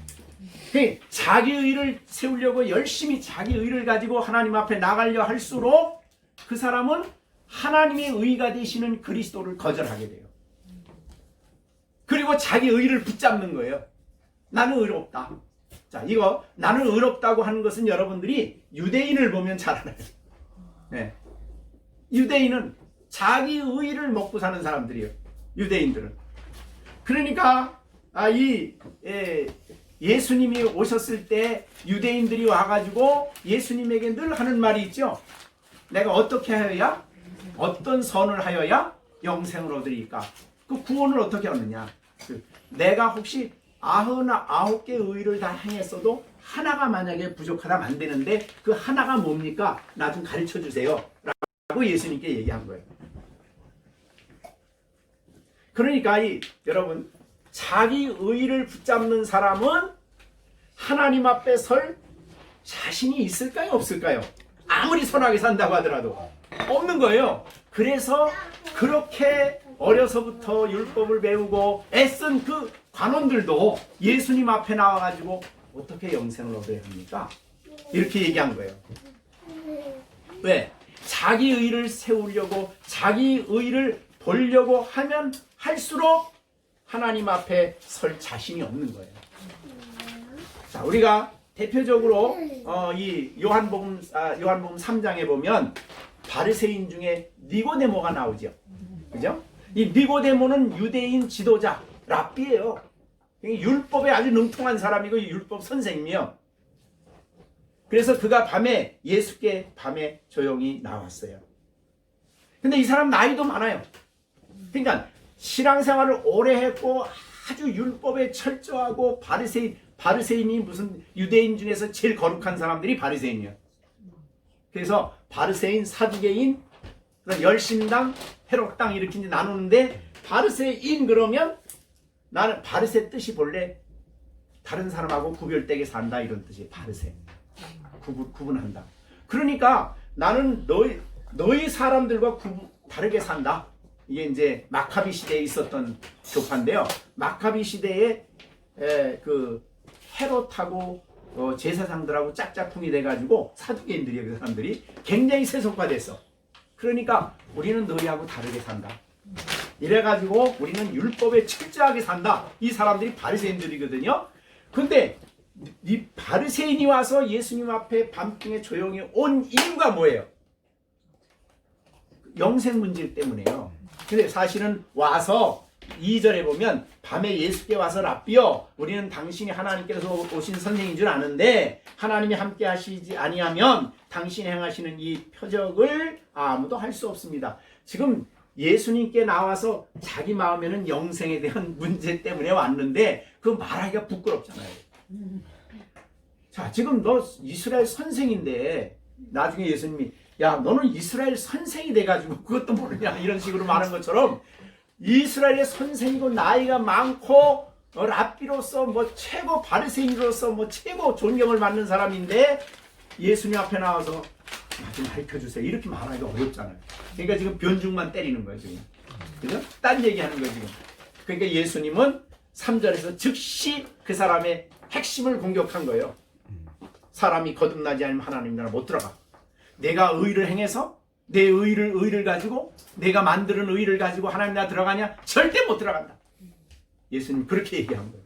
자기 의를 세우려고 열심히 자기 의를 가지고 하나님 앞에 나가려 할수록 그 사람은 하나님의 의가 되시는 그리스도를 거절하게 돼요. 그리고 자기 의를 붙잡는 거예요. 나는 의롭다. 자, 이거 나는 의롭다고 하는 것은 여러분들이 유대인을 보면 잘 알아요. 네. 유대인은 자기 의를 먹고 사는 사람들이에요. 유대인들은. 그러니까 예수님이 오셨을 때 유대인들이 와가지고 예수님에게 늘 하는 말이 있죠. 내가 어떻게 하여야, 어떤 선을 하여야 영생을 얻으리까? 그 구원을 어떻게 얻느냐? 내가 혹시 99개 의를 다 행했어도 하나가 만약에 부족하다면 안 되는데 그 하나가 뭡니까? 나 좀 가르쳐 주세요 라고 예수님께 얘기한 거예요. 그러니까 여러분, 자기 의를 붙잡는 사람은 하나님 앞에 설 자신이 있을까요? 없을까요? 아무리 선하게 산다고 하더라도 없는 거예요. 그래서 그렇게 어려서부터 율법을 배우고 애쓴 그 관원들도 예수님 앞에 나와가지고 어떻게 영생을 얻어야 합니까? 이렇게 얘기한 거예요. 왜? 자기 의를 세우려고 자기 의를 보려고 하면 할수록 하나님 앞에 설 자신이 없는 거예요. 자, 우리가 대표적으로 이 요한복음 3장에 보면 바리새인 중에 니고데모가 나오죠. 그죠? 이 니고데모는 유대인 지도자, 랍비예요. 율법에 아주 능통한 사람이고 율법 선생님이요. 그래서 그가 밤에 예수께 밤에 조용히 나왔어요. 근데 이 사람 나이도 많아요. 그러니까 신앙생활을 오래 했고 아주 율법에 철저하고 바리새인이 무슨 유대인 중에서 제일 거룩한 사람들이 바리새인이에요. 그래서 바리새인, 사두개인, 열심당, 회록당 이렇게 이제 나누는데 바리새인 그러면 나는 바리새 뜻이 본래 다른 사람하고 구별되게 산다 이런 뜻이에요. 바리새. 구분한다. 그러니까 나는 너희 사람들과 다르게 산다. 이게 이제 마카비 시대에 있었던 교파인데요. 마카비 시대에 그 헤롯하고 제사장들하고 짝짝꿍이 돼가지고 사두개인들이에요. 그 사람들이 굉장히 세속화됐어. 그러니까 우리는 너희하고 다르게 산다. 이래가지고 우리는 율법에 철저하게 산다. 이 사람들이 바리새인들이거든요. 근데 이 바리새인이 와서 예수님 앞에 밤중에 조용히 온 이유가 뭐예요? 영생 문제 때문에요. 근데 사실은 와서 2절에 보면 밤에 예수께 와서 랍비여 우리는 당신이 하나님께서 오신 선생인 줄 아는데 하나님이 함께 하시지 아니하면 당신이 행하시는 이 표적을 아무도 할 수 없습니다. 지금 예수님께 나와서 자기 마음에는 영생에 대한 문제 때문에 왔는데 그 말하기가 부끄럽잖아요. 자, 지금 너 이스라엘 선생인데 나중에 예수님이 야 너는 이스라엘 선생이 돼가지고 그것도 모르냐 이런 식으로 말한 것처럼 이스라엘의 선생이고 나이가 많고 랍비로서 뭐 최고 바리새인으로서 뭐 최고 존경을 받는 사람인데 예수님 앞에 나와서 좀 가르쳐주세요 이렇게 말하기가 어렵잖아요. 그러니까 지금 변죽만 때리는 거예요 지금. 그죠? 딴 얘기하는 거예요 지금. 그러니까 예수님은 3절에서 즉시 그 사람의 핵심을 공격한 거예요. 사람이 거듭나지 않으면 하나님 나라 못 들어가. 내가 의를 행해서 내 의를 가지고 내가 만드는 의를 가지고 하나님 나라 들어가냐? 절대 못 들어간다. 예수님 그렇게 얘기한 거예요.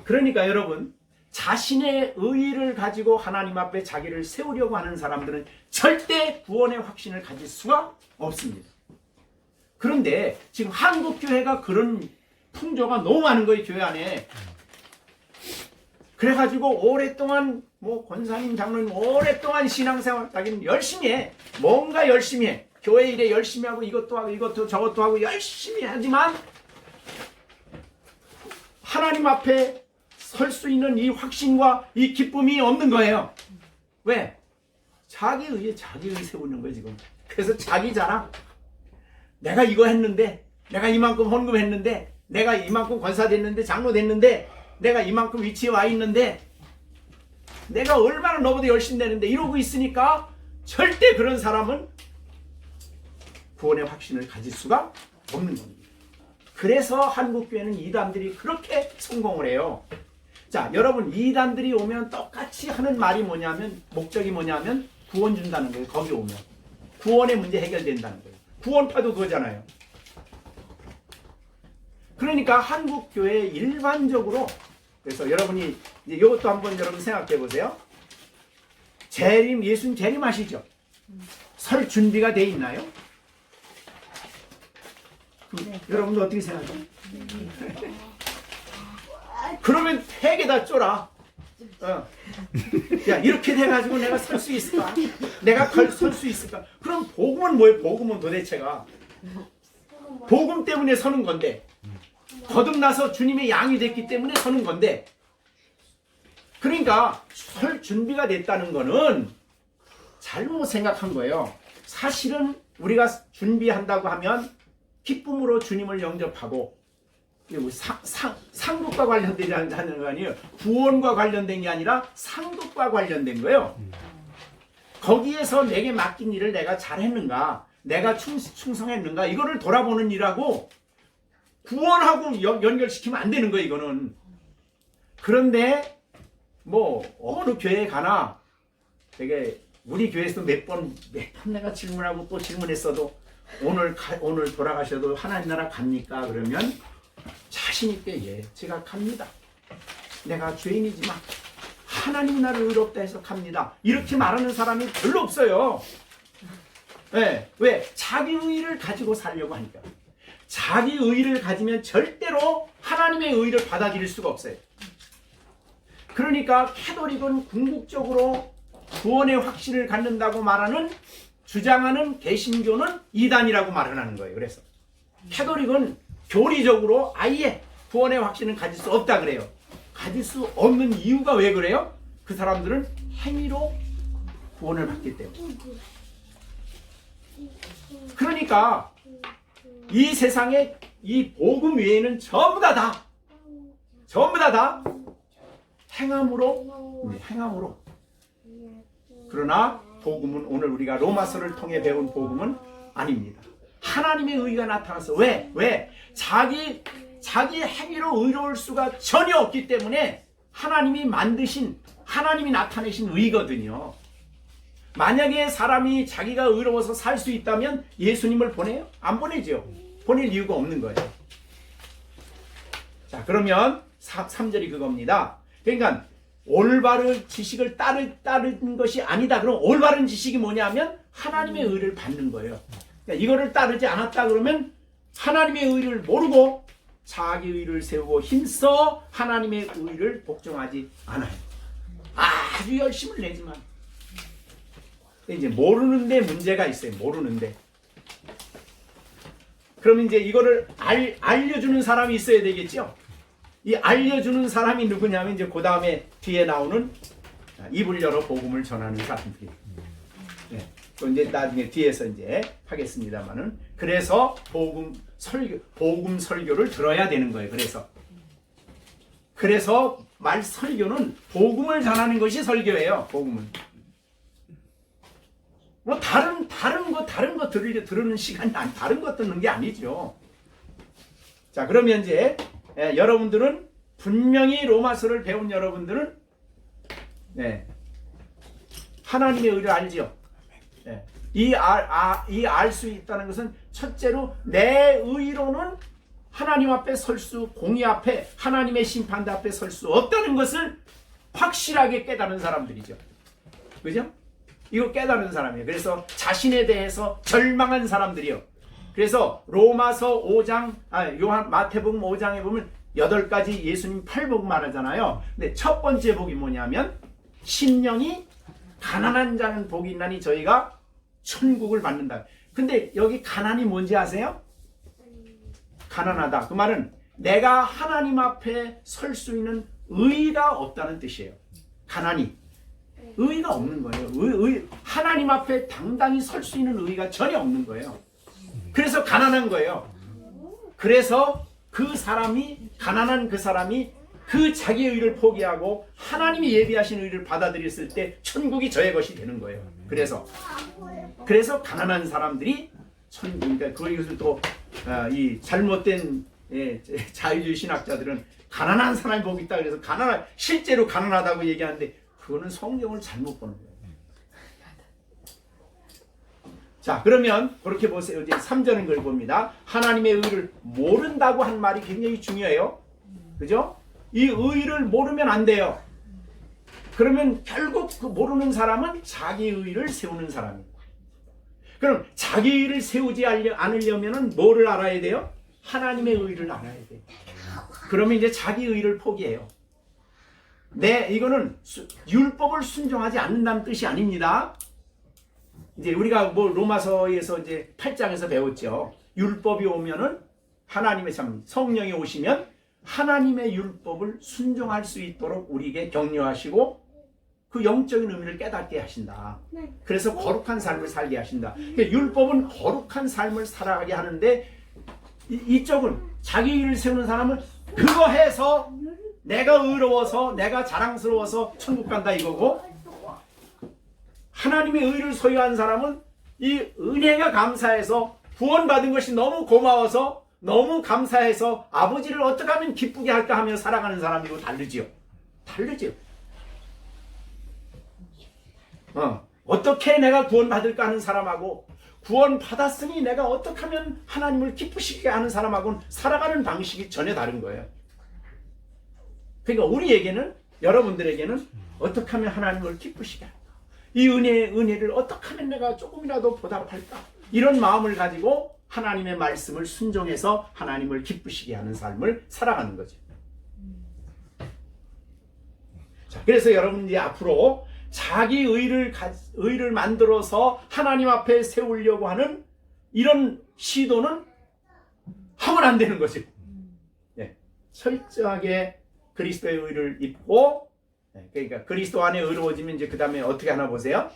그러니까 여러분 자신의 의를 가지고 하나님 앞에 자기를 세우려고 하는 사람들은 절대 구원의 확신을 가질 수가 없습니다. 그런데 지금 한국 교회가 그런 풍조가 너무 많은 거예요. 교회 안에. 그래가지고 오랫동안 뭐 권사님 장로님 오랫동안 신앙생활 자기는 열심히 해. 뭔가 열심히 해. 교회 일에 열심히 하고 이것도 하고 이것도 저것도 하고 열심히 하지만 하나님 앞에 설 수 있는 이 확신과 이 기쁨이 없는 거예요. 왜? 자기 의에 세우는 거예요 지금. 그래서 자기 자랑. 내가 이거 했는데 내가 이만큼 헌금했는데 내가 이만큼 권사 됐는데 장로 됐는데 내가 이만큼 위치에 와 있는데 내가 얼마나 너보다 열심히 되는데 이러고 있으니까 절대 그런 사람은 구원의 확신을 가질 수가 없는 겁니다. 그래서 한국교회는 이단들이 그렇게 성공을 해요. 자, 여러분 이단들이 오면 똑같이 하는 말이 뭐냐면 목적이 뭐냐면 구원 준다는 거예요. 거기 오면 구원의 문제 해결된다는 거예요. 구원파도 그거잖아요. 그러니까 한국 교회 일반적으로 그래서 여러분이 이제 이것도 한번 여러분 생각해 보세요. 재림 예수님 재림하시죠? 설 준비가 돼 있나요? 여러분도 어떻게 생각해요? 그러면 택에다 쫄아. 야, 이렇게 돼가지고 내가 설 수 있을까? 내가 설 수 있을까? 그럼 복음은 뭐예요? 복음은 도대체가 복음 때문에 서는 건데, 거듭나서 주님의 양이 됐기 때문에 서는 건데, 그러니까 설 준비가 됐다는 거는 잘못 생각한 거예요. 사실은 우리가 준비한다고 하면 기쁨으로 주님을 영접하고 상급과 관련되지 않는 거 아니에요. 구원과 관련된 게 아니라 상급과 관련된 거예요. 거기에서 내게 맡긴 일을 내가 잘했는가, 내가 충성했는가, 이거를 돌아보는 일하고 구원하고 연결시키면 안 되는 거예요. 이거는. 그런데 뭐 어느 교회에 가나 되게 우리 교회에서도 몇 번 내가 질문하고 또 질문했어도 오늘 돌아가셔도 하나님 나라 갑니까? 그러면 자신 있게 예, 제가 갑니다. 내가 죄인이지만 하나님 나라를 의롭다 해서 갑니다. 이렇게 말하는 사람이 별로 없어요. 네, 왜? 자기 의의를 가지고 살려고 하니까. 자기 의의를 가지면 절대로 하나님의 의의를 받아들일 수가 없어요. 그러니까 캐톨릭은 궁극적으로 구원의 확신을 갖는다고 말하는 주장하는 개신교는 이단이라고 말을 하는 거예요. 그래서 캐톨릭은 교리적으로 아예 구원의 확신을 가질 수 없다 그래요. 가질 수 없는 이유가 왜 그래요? 그 사람들은 행위로 구원을 받기 때문에. 그러니까 이 세상에 이 복음 외에는 전부 다 행함으로. 그러나 복음은 오늘 우리가 로마서를 통해 배운 복음은 아닙니다. 하나님의 의가 나타나서 왜? 자기 행위로 의로울 수가 전혀 없기 때문에 하나님이 만드신, 하나님이 나타내신 의거든요. 만약에 사람이 자기가 의로워서 살 수 있다면 예수님을 보내요? 안 보내죠. 보낼 이유가 없는 거예요. 자, 그러면 3절이 그겁니다. 그러니까 올바른 지식을 따르는 것이 아니다. 그럼 올바른 지식이 뭐냐면 하나님의 의를 받는 거예요. 그러니까 이거를 따르지 않았다 그러면 하나님의 의를 모르고 자기 의를 세우고 힘써 하나님의 의를 복종하지 않아요. 아주 열심을 내지만 이제 모르는데 문제가 있어요. 모르는데. 그럼 이제 이거를 알려주는 사람이 있어야 되겠죠. 이 알려주는 사람이 누구냐면 이제 그 다음에 뒤에 나오는 입을 열어 복음을 전하는 사람들이. 네. 또 이제 나중에 뒤에서 이제 하겠습니다만은 그래서 복음 설교를 들어야 되는 거예요. 그래서 말 설교는 복음을 전하는 것이 설교예요. 복음은. 뭐 다른 거 들으는 시간이 다른 거 듣는 게 아니죠. 자, 그러면 이제 여러분들은 분명히 로마서를 배운 여러분들은 하나님의 의를 알지요. 이 알 수 있다는 것은 첫째로 내 의로는 하나님 앞에 공의 앞에 하나님의 심판대 앞에 설 수 없다는 것을 확실하게 깨달은 사람들이죠. 그죠? 이거 깨달은 사람이에요. 그래서 자신에 대해서 절망한 사람들이요. 그래서 로마서 5장, 마태복음 5장에 보면 8가지 예수님 8복 말하잖아요. 근데 첫 번째 복이 뭐냐면 심령이 가난한 자는 복이 있나니 저희가 천국을 받는다. 근데 여기 가난이 뭔지 아세요? 가난하다. 그 말은 내가 하나님 앞에 설 수 있는 의의가 없다는 뜻이에요. 가난이. 의의가 없는 거예요. 하나님 앞에 당당히 설 수 있는 의의가 전혀 없는 거예요. 그래서 가난한 거예요. 그래서 가난한 그 사람이 그 자기 의를 포기하고 하나님이 예비하신 의를 받아들였을 때 천국이 저의 것이 되는 거예요. 그래서 가난한 사람들이 그러니까 그것을 또 이 잘못된 자유주의 신학자들은 가난한 사람이 복이 있다 그래서 실제로 가난하다고 얘기하는데 그거는 성경을 잘못 보는 거예요. 자, 그러면 그렇게 보세요. 이제 3절은 걸 봅니다. 하나님의 의를 모른다고 한 말이 굉장히 중요해요. 그죠? 이 의를 모르면 안 돼요. 그러면 결국 그 모르는 사람은 자기 의를 세우는 사람이에요. 그럼 자기 의를 세우지 않으려면 뭐를 알아야 돼요? 하나님의 의를 알아야 돼요. 그러면 이제 자기 의를 포기해요. 이거는 율법을 순종하지 않는다는 뜻이 아닙니다. 이제 우리가 뭐 로마서에서 이제 8장에서 배웠죠. 율법이 오면은 하나님의 성령이 오시면 하나님의 율법을 순종할 수 있도록 우리에게 격려하시고 그 영적인 의미를 깨닫게 하신다. 그래서 거룩한 삶을 살게 하신다. 그러니까 율법은 거룩한 삶을 살아가게 하는데 이쪽은 자기 의를 세우는 사람은 그거 해서 내가 의로워서 내가 자랑스러워서 천국 간다 이거고, 하나님의 의를 소유한 사람은 이 은혜가 감사해서 구원받은 것이 너무 고마워서 너무 감사해서 아버지를 어떻게 하면 기쁘게 할까 하며 살아가는 사람이고 다르지요. 어떻게 내가 구원받을까 하는 사람하고 구원받았으니 내가 어떻게 하면 하나님을 기쁘시게 하는 사람하고는 살아가는 방식이 전혀 다른 거예요. 그러니까 우리에게는, 여러분들에게는 어떻게 하면 하나님을 기쁘시게 할까, 이 은혜를 어떻게 하면 내가 조금이라도 보답할까, 이런 마음을 가지고 하나님의 말씀을 순종해서 하나님을 기쁘시게 하는 삶을 살아가는 거죠. 자, 그래서 여러분 이제 앞으로 자기 의를 만들어서 하나님 앞에 세우려고 하는 이런 시도는 하면 안 되는 거죠. 철저하게 그리스도의 의를 입고, 그러니까 그리스도 안에 의로워지면 이제 그 다음에 어떻게 하나 보세요.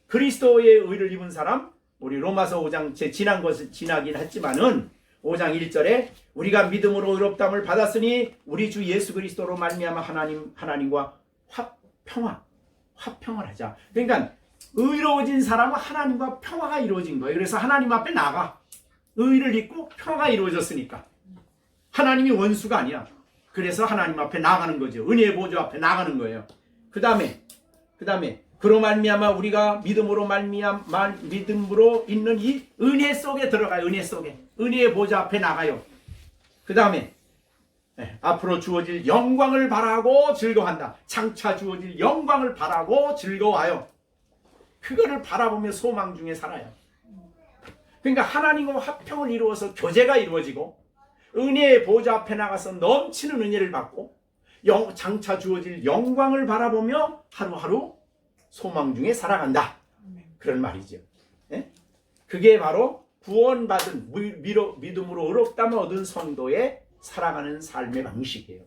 그리스도의 의를 입은 사람, 우리 로마서 5장 지난 것을 지나긴 했지만은 5장 1절에 우리가 믿음으로 의롭다함을 받았으니 우리 주 예수 그리스도로 말미암아 하나님과 화평을 하자. 그러니까 의로워진 사람은 하나님과 평화가 이루어진 거예요. 그래서 하나님 앞에 나가. 의를 입고 평화가 이루어졌으니까. 하나님이 원수가 아니야. 그래서 하나님 앞에 나가는 거죠. 은혜의 보좌 앞에 나가는 거예요. 그 다음에 그로 말미암아 우리가 믿음으로 있는 이 은혜 속에 들어가요. 은혜 속에. 은혜의 보좌 앞에 나가요. 그 다음에 앞으로 주어질 영광을 바라고 즐거워한다. 장차 주어질 영광을 바라고 즐거워하여 그거를 바라보며 소망 중에 살아요. 그러니까 하나님과 화평을 이루어서 교제가 이루어지고 은혜의 보좌 앞에 나가서 넘치는 은혜를 받고 장차 주어질 영광을 바라보며 하루하루 소망 중에 살아간다. 그런 말이죠. 그게 바로 구원받은 믿음으로 의롭다함을 얻은 성도의 살아가는 삶의 방식이에요.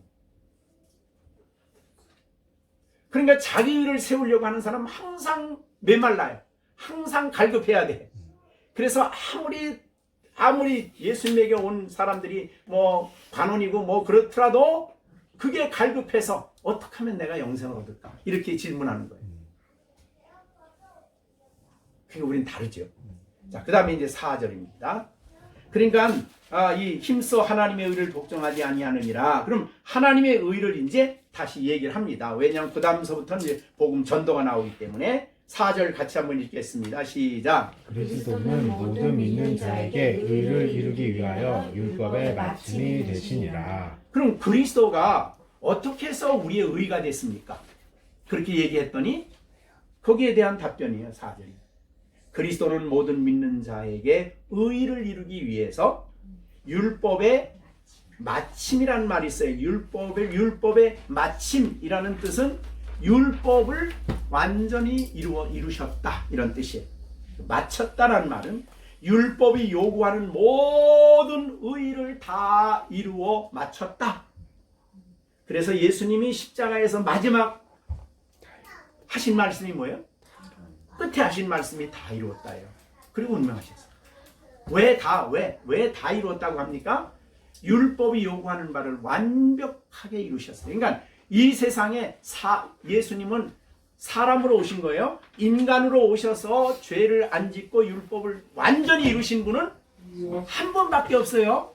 그러니까 자기 의를 세우려고 하는 사람은 항상 메말라요. 항상 갈급해야 돼. 그래서 아무리 예수님에게 온 사람들이 뭐 관원이고 뭐 그렇더라도 그게 갈급해서 어떻게 하면 내가 영생을 얻을까? 이렇게 질문하는 거예요. 그게 우린 다르죠. 자, 그 다음에 이제 4절입니다. 그러니까 이 힘써 하나님의 의를 독점하지 아니하느니라. 그럼 하나님의 의를 이제 다시 얘기를 합니다. 왜냐하면 그 다음서부터는 이제 복음 전도가 나오기 때문에 4절 같이 한번 읽겠습니다. 시작. 그리스도는 모든 믿는 자에게 의를 이루기 위하여 율법의 마침이 되시니라. 그럼 그리스도가 어떻게 해서 우리의 의가 됐습니까? 그렇게 얘기했더니 거기에 대한 답변이에요. 4절이. 그리스도는 모든 믿는 자에게 의를 이루기 위해서 율법의 마침이라는 말이 있어요. 율법의 마침이라는 뜻은 율법을 완전히 이루셨다 이런 뜻이에요. 마쳤다라는 말은 율법이 요구하는 모든 의를 다 이루어 마쳤다. 그래서 예수님이 십자가에서 마지막 하신 말씀이 뭐예요? 끝에 하신 말씀이 다 이루었다예요. 그리고 운명하셨어요. 왜 다 이루었다고 합니까? 율법이 요구하는 바를 완벽하게 이루셨어요. 그러니까 이 세상에 예수님은 사람으로 오신 거예요. 인간으로 오셔서 죄를 안 짓고 율법을 완전히 이루신 분은 한 분밖에 없어요.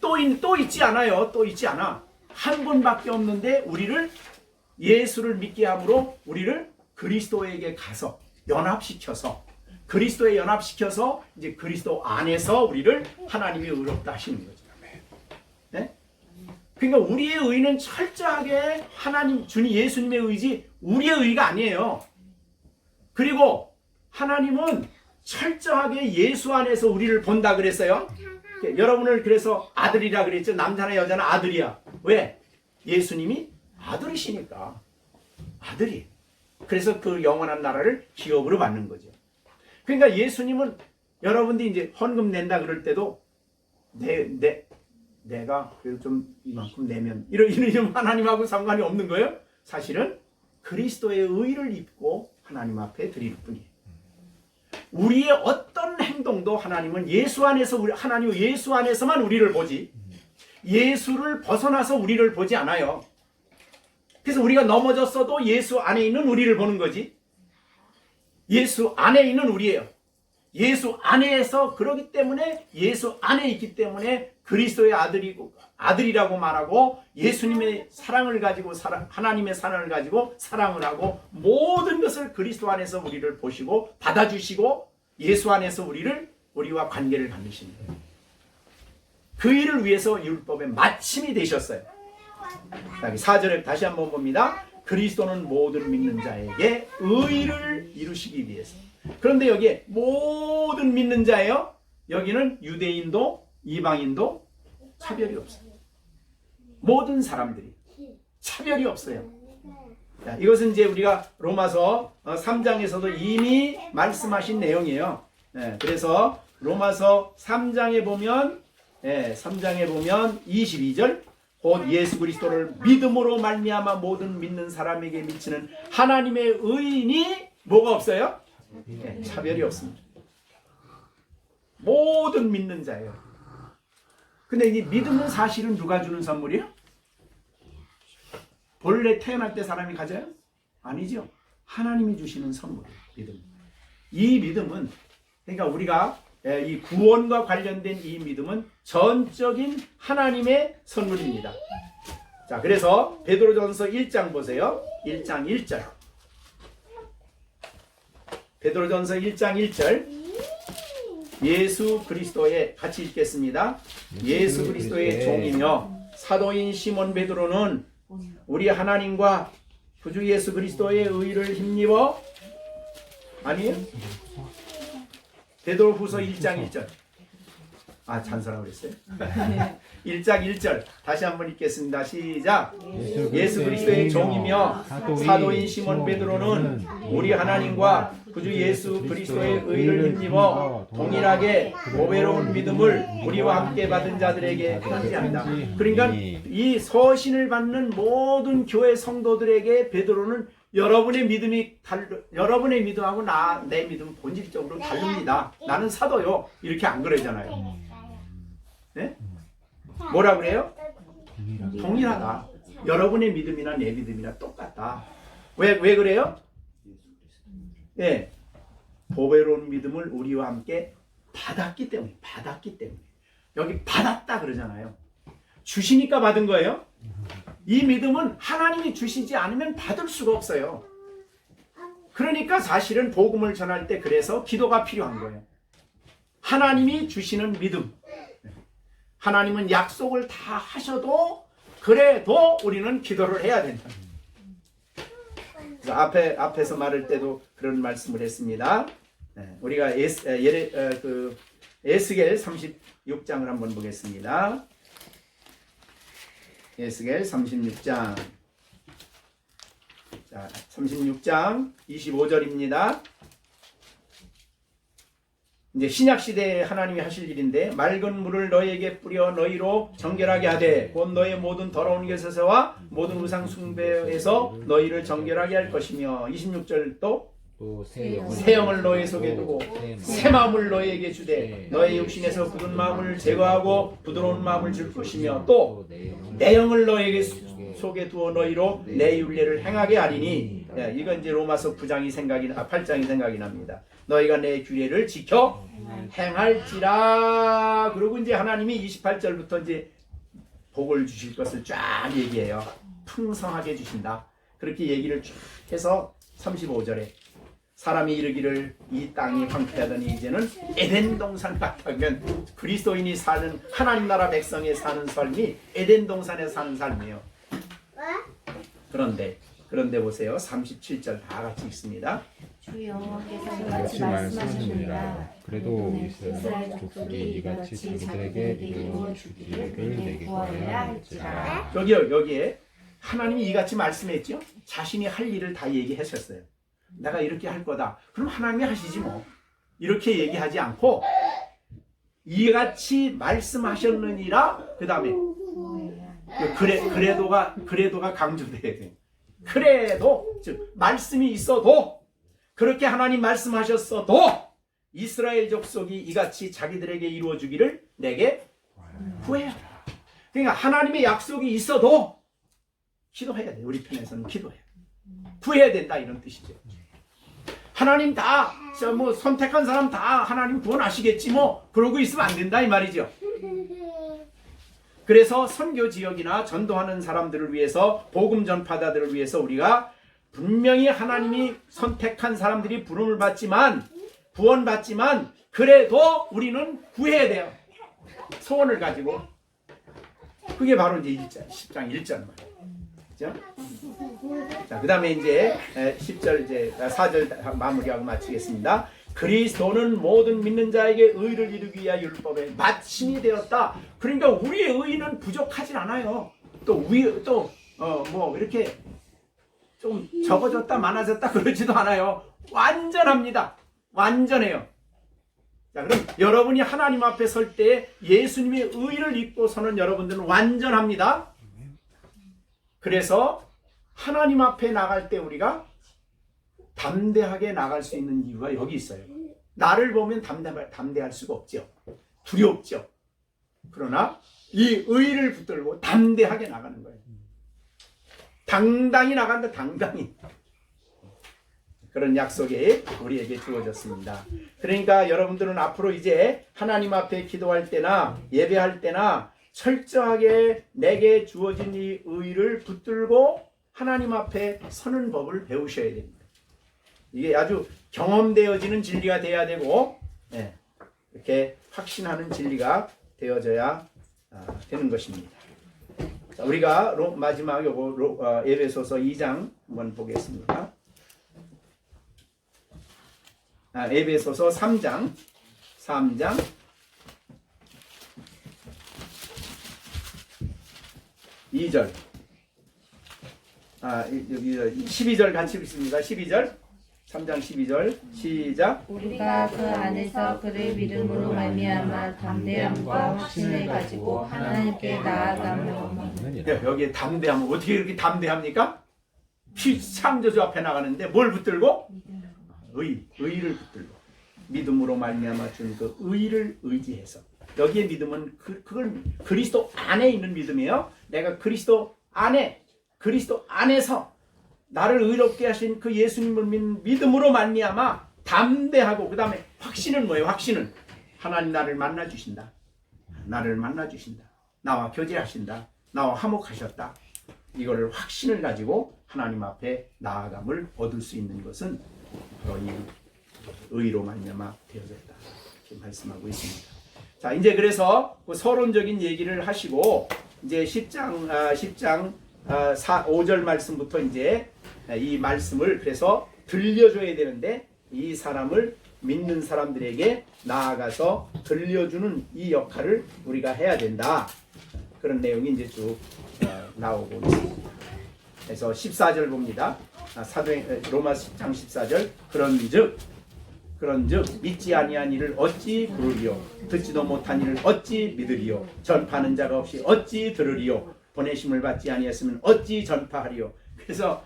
또 있지 않아요. 또 있지 않아. 한 분밖에 없는데 우리를 예수를 믿게 함으로 우리를 그리스도에게 가서 연합시켜서 그리스도에 연합시켜서 이제 그리스도 안에서 우리를 하나님이 의롭다 하시는 거죠. 네? 그러니까 우리의 의는 철저하게 하나님 주님 예수님의 의지 우리의 의가 아니에요. 그리고 하나님은 철저하게 예수 안에서 우리를 본다 그랬어요. 여러분을 그래서 아들이라 그랬죠. 남자나 여자나 아들이야. 왜? 예수님이 아들이시니까. 아들이. 그래서 그 영원한 나라를 기업으로 받는 거죠. 그러니까 예수님은 여러분들이 이제 헌금 낸다 그럴 때도 내가 그래도 좀 이만큼 내면 이런 하나님하고 상관이 없는 거예요. 사실은 그리스도의 의를 입고 하나님 앞에 드릴 뿐이에요. 우리의 어떤 행동도 하나님은 예수 안에서 하나님 예수 안에서만 우리를 보지 예수를 벗어나서 우리를 보지 않아요. 그래서 우리가 넘어졌어도 예수 안에 있는 우리를 보는 거지. 예수 안에 있는 우리예요. 예수 안에서 그러기 때문에 예수 안에 있기 때문에 그리스도의 아들이라고 말하고 예수님의 사랑을 가지고 하나님의 사랑을 가지고 사랑을 하고 모든 것을 그리스도 안에서 우리를 보시고 받아주시고 예수 안에서 우리와 관계를 갖으시는 거예요. 그 일을 위해서 율법의 마침이 되셨어요. 4절에 다시 한번 봅니다. 그리스도는 모든 믿는 자에게 의를 이루시기 위해서. 그런데 여기에 모든 믿는 자예요. 여기는 유대인도 이방인도 차별이 없어요. 모든 사람들이 차별이 없어요. 자, 이것은 이제 우리가 로마서 3장에서도 이미 말씀하신 내용이에요. 네, 그래서 로마서 3장에 보면 22절 곧 예수 그리스도를 믿음으로 말미암아 모든 믿는 사람에게 미치는 하나님의 의인이 뭐가 없어요? 차별이 없습니다. 모든 믿는 자예요. 근데 이 믿음은 사실은 누가 주는 선물이에요? 본래 태어날 때 사람이 가져요? 아니죠. 하나님이 주시는 선물이에요. 믿음. 이 믿음은 그러니까 우리가 이 구원과 관련된 이 믿음은 전적인 하나님의 선물입니다. 자, 그래서 베드로전서 1장 보세요. 1장 1절. 베드로전서 1장 1절. 예수 그리스도의 같이 읽겠습니다. 예수 그리스도의 종이며 사도인 시몬 베드로는 우리 하나님과 구주 예수 그리스도의 의를 힘입어 아니에요? 베드로후서 1장 1절. 잔서라고 그랬어요? 1장 1절 다시 한번 읽겠습니다. 시작. 예수 그리스도의 종이며 사도인 시몬 베드로는 우리 하나님과 구주 예수 그리스도의 의를 힘입어 동일하게 보배로운 믿음을 우리와 함께 받은 자들에게 편지한다. 그러니까 이 서신을 받는 모든 교회 성도들에게 베드로는 여러분의 믿음하고 내 믿음은 본질적으로 다릅니다. 나는 사도요. 이렇게 안 그러잖아요. 네? 뭐라 그래요? 동일하다. 여러분의 믿음이나 내 믿음이나 똑같다. 왜 그래요? 네. 보배로운 믿음을 우리와 함께 받았기 때문에. 여기 받았다 그러잖아요. 주시니까 받은 거예요. 이 믿음은 하나님이 주시지 않으면 받을 수가 없어요. 그러니까 사실은 복음을 전할 때 그래서 기도가 필요한 거예요. 하나님이 주시는 믿음. 하나님은 약속을 다 하셔도 그래도 우리는 기도를 해야 된다. 그래서 앞에서 말할 때도 그런 말씀을 했습니다. 우리가 에스겔 36장을 한번 보겠습니다. 에스겔 36장. 자, 36장 25절입니다. 이제 신약 시대에 하나님이 하실 일인데 맑은 물을 너희에게 뿌려 너희로 정결하게 하되 곧 너희 모든 더러운 것에서와 모든 우상 숭배에서 너희를 정결하게 할 것이며 26절 또 새 영을 너희 속에 두고 새 마음을 너희에게 주되 너희 육신에서 굳은 마음을 제거하고 부드러운 마음을 줄 것이며 또 내 영을 너희에게 속에 두어 너희로 내 율례를 행하게 하리니. 이건 이제 로마서 8장이 생각이 납니다. 너희가 내 규례를 지켜 행할지라. 그리고 이제 하나님이 28절부터 이제 복을 주실 것을 쫙 얘기해요. 풍성하게 주신다. 그렇게 얘기를 쭉 해서 35절에 사람이 이르기를 이 땅이 황폐하더니 이제는 에덴 동산 같다면 그리스도인이 사는 하나님 나라 백성이 사는 삶이 에덴 동산에 사는 삶이에요. 그런데 보세요. 37절 다 같이 읽습니다. 주 여호와께서 같이 이같이 말씀하십니다. 말씀하십니다. 그래도 이스라엘 족속이 이같이 자기들에게 이루어 주기를 내게 구하여야 할지라. 여기에 하나님이 이같이 말씀했죠. 자신이 할 일을 다 얘기하셨어요. 내가 이렇게 할 거다. 그럼 하나님이 하시지 뭐. 이렇게 얘기하지 않고 이같이 말씀하셨느니라. 그 다음에 그래도가 강조돼야 돼요. 그래도 즉 말씀이 있어도 그렇게 하나님 말씀하셨어도 이스라엘 족속이 이같이 자기들에게 이루어 주기를 내게 구해라. 그러니까 하나님의 약속이 있어도 기도해야 돼. 우리 편에서는 기도해야 돼. 구해야 된다 이런 뜻이죠. 하나님 다 뭐 선택한 사람 다 하나님 구원하시겠지 뭐 그러고 있으면 안 된다 이 말이죠. 그래서 선교 지역이나 전도하는 사람들을 위해서 복음 전파자들을 위해서 우리가 분명히 하나님이 선택한 사람들이 부름을 받지만 구원받지만 그래도 우리는 구해야 돼요. 소원을 가지고. 그게 바로 이제 10장 1절 말이에요. 그죠? 자, 그 다음에 이제 10절 이제 4절 마무리하고 마치겠습니다. 그리스도는 모든 믿는 자에게 의를 이루기 위하여 율법의 마침이 되었다. 그러니까 우리의 의는 부족하진 않아요. 뭐 이렇게 좀 적어졌다 많아졌다 그러지도 않아요. 완전합니다. 완전해요. 자, 그럼 여러분이 하나님 앞에 설 때 예수님의 의를 입고 서는 여러분들은 완전합니다. 그래서 하나님 앞에 나갈 때 우리가 담대하게 나갈 수 있는 이유가 여기 있어요. 나를 보면 담대할 수가 없죠. 두렵죠. 그러나 이 의를 붙들고 담대하게 나가는 거예요. 당당히 나간다. 당당히. 그런 약속이 우리에게 주어졌습니다. 그러니까 여러분들은 앞으로 이제 하나님 앞에 기도할 때나 예배할 때나 철저하게 내게 주어진 이 의를 붙들고 하나님 앞에 서는 법을 배우셔야 됩니다. 이게 아주 경험되어지는 진리가 돼야 되고 이렇게 확신하는 진리가 되어져야 되는 것입니다. 자, 우리가 마지막 요거 에베소서 2장 한번 보겠습니다. 에베소서 3장 2절 여기 12절 같이 읽습니다. 12절 3장 12절 시작. 우리가 그 안에서 그를 믿음으로 말미암아 담대함과 확신을 가지고 하나님께 나아가며. 여기에 담대함 어떻게 이렇게 담대합니까? 창조주 앞에 나가는데 뭘 붙들고? 의를 붙들고 믿음으로 말미암아 준 그 의를 의지해서. 여기에 믿음은 그걸 그리스도 안에 있는 믿음이에요. 내가 그리스도 안에서 나를 의롭게 하신 그 예수님을 믿는 믿음으로 말미암아 담대하고, 그 다음에 확신은 뭐예요? 확신은 하나님 나를 만나 주신다. 나와 교제하신다. 나와 화목하셨다. 이거를 확신을 가지고 하나님 앞에 나아감을 얻을 수 있는 것은 바로 이 의로 말미암아 되어졌다. 이렇게 말씀하고 있습니다. 자, 이제 그래서 그 서론적인 얘기를 하시고 이제 10장 5절 말씀부터 이제 이 말씀을 그래서 들려줘야 되는데 이 사람을 믿는 사람들에게 나아가서 들려주는 이 역할을 우리가 해야 된다. 그런 내용이 이제 쭉 나오고 있습니다. 그래서 14절 봅니다. 로마 10장 14절 그런즉 믿지 아니한 이를 어찌 부르리요 듣지도 못한 이를 어찌 믿으리요 전파하는 자가 없이 어찌 들으리요 보내심을 받지 아니했으면 어찌 전파하리요. 그래서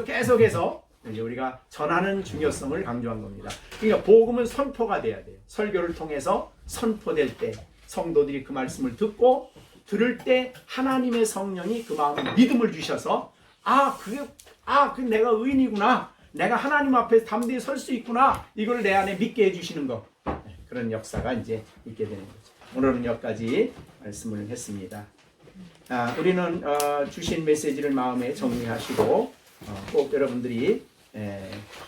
계속해서 이제 우리가 전하는 중요성을 강조한 겁니다. 그러니까 복음은 선포가 돼야 돼요. 설교를 통해서 선포될 때 성도들이 그 말씀을 듣고 들을 때 하나님의 성령이 그 마음에 믿음을 주셔서 그 내가 의인이구나. 내가 하나님 앞에 담대히 설 수 있구나, 이걸 내 안에 믿게 해주시는 거, 그런 역사가 이제 있게 되는 거죠. 오늘은 여기까지 말씀을 했습니다. 우리는 주신 메시지를 마음에 정리하시고 꼭 여러분들이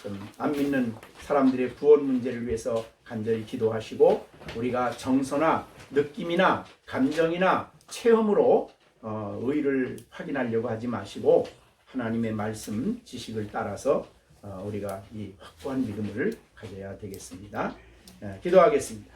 좀 안 믿는 사람들의 구원 문제를 위해서 간절히 기도하시고, 우리가 정서나 느낌이나 감정이나 체험으로 의를 확인하려고 하지 마시고 하나님의 말씀 지식을 따라서 우리가 이 확고한 믿음을 가져야 되겠습니다. 기도하겠습니다.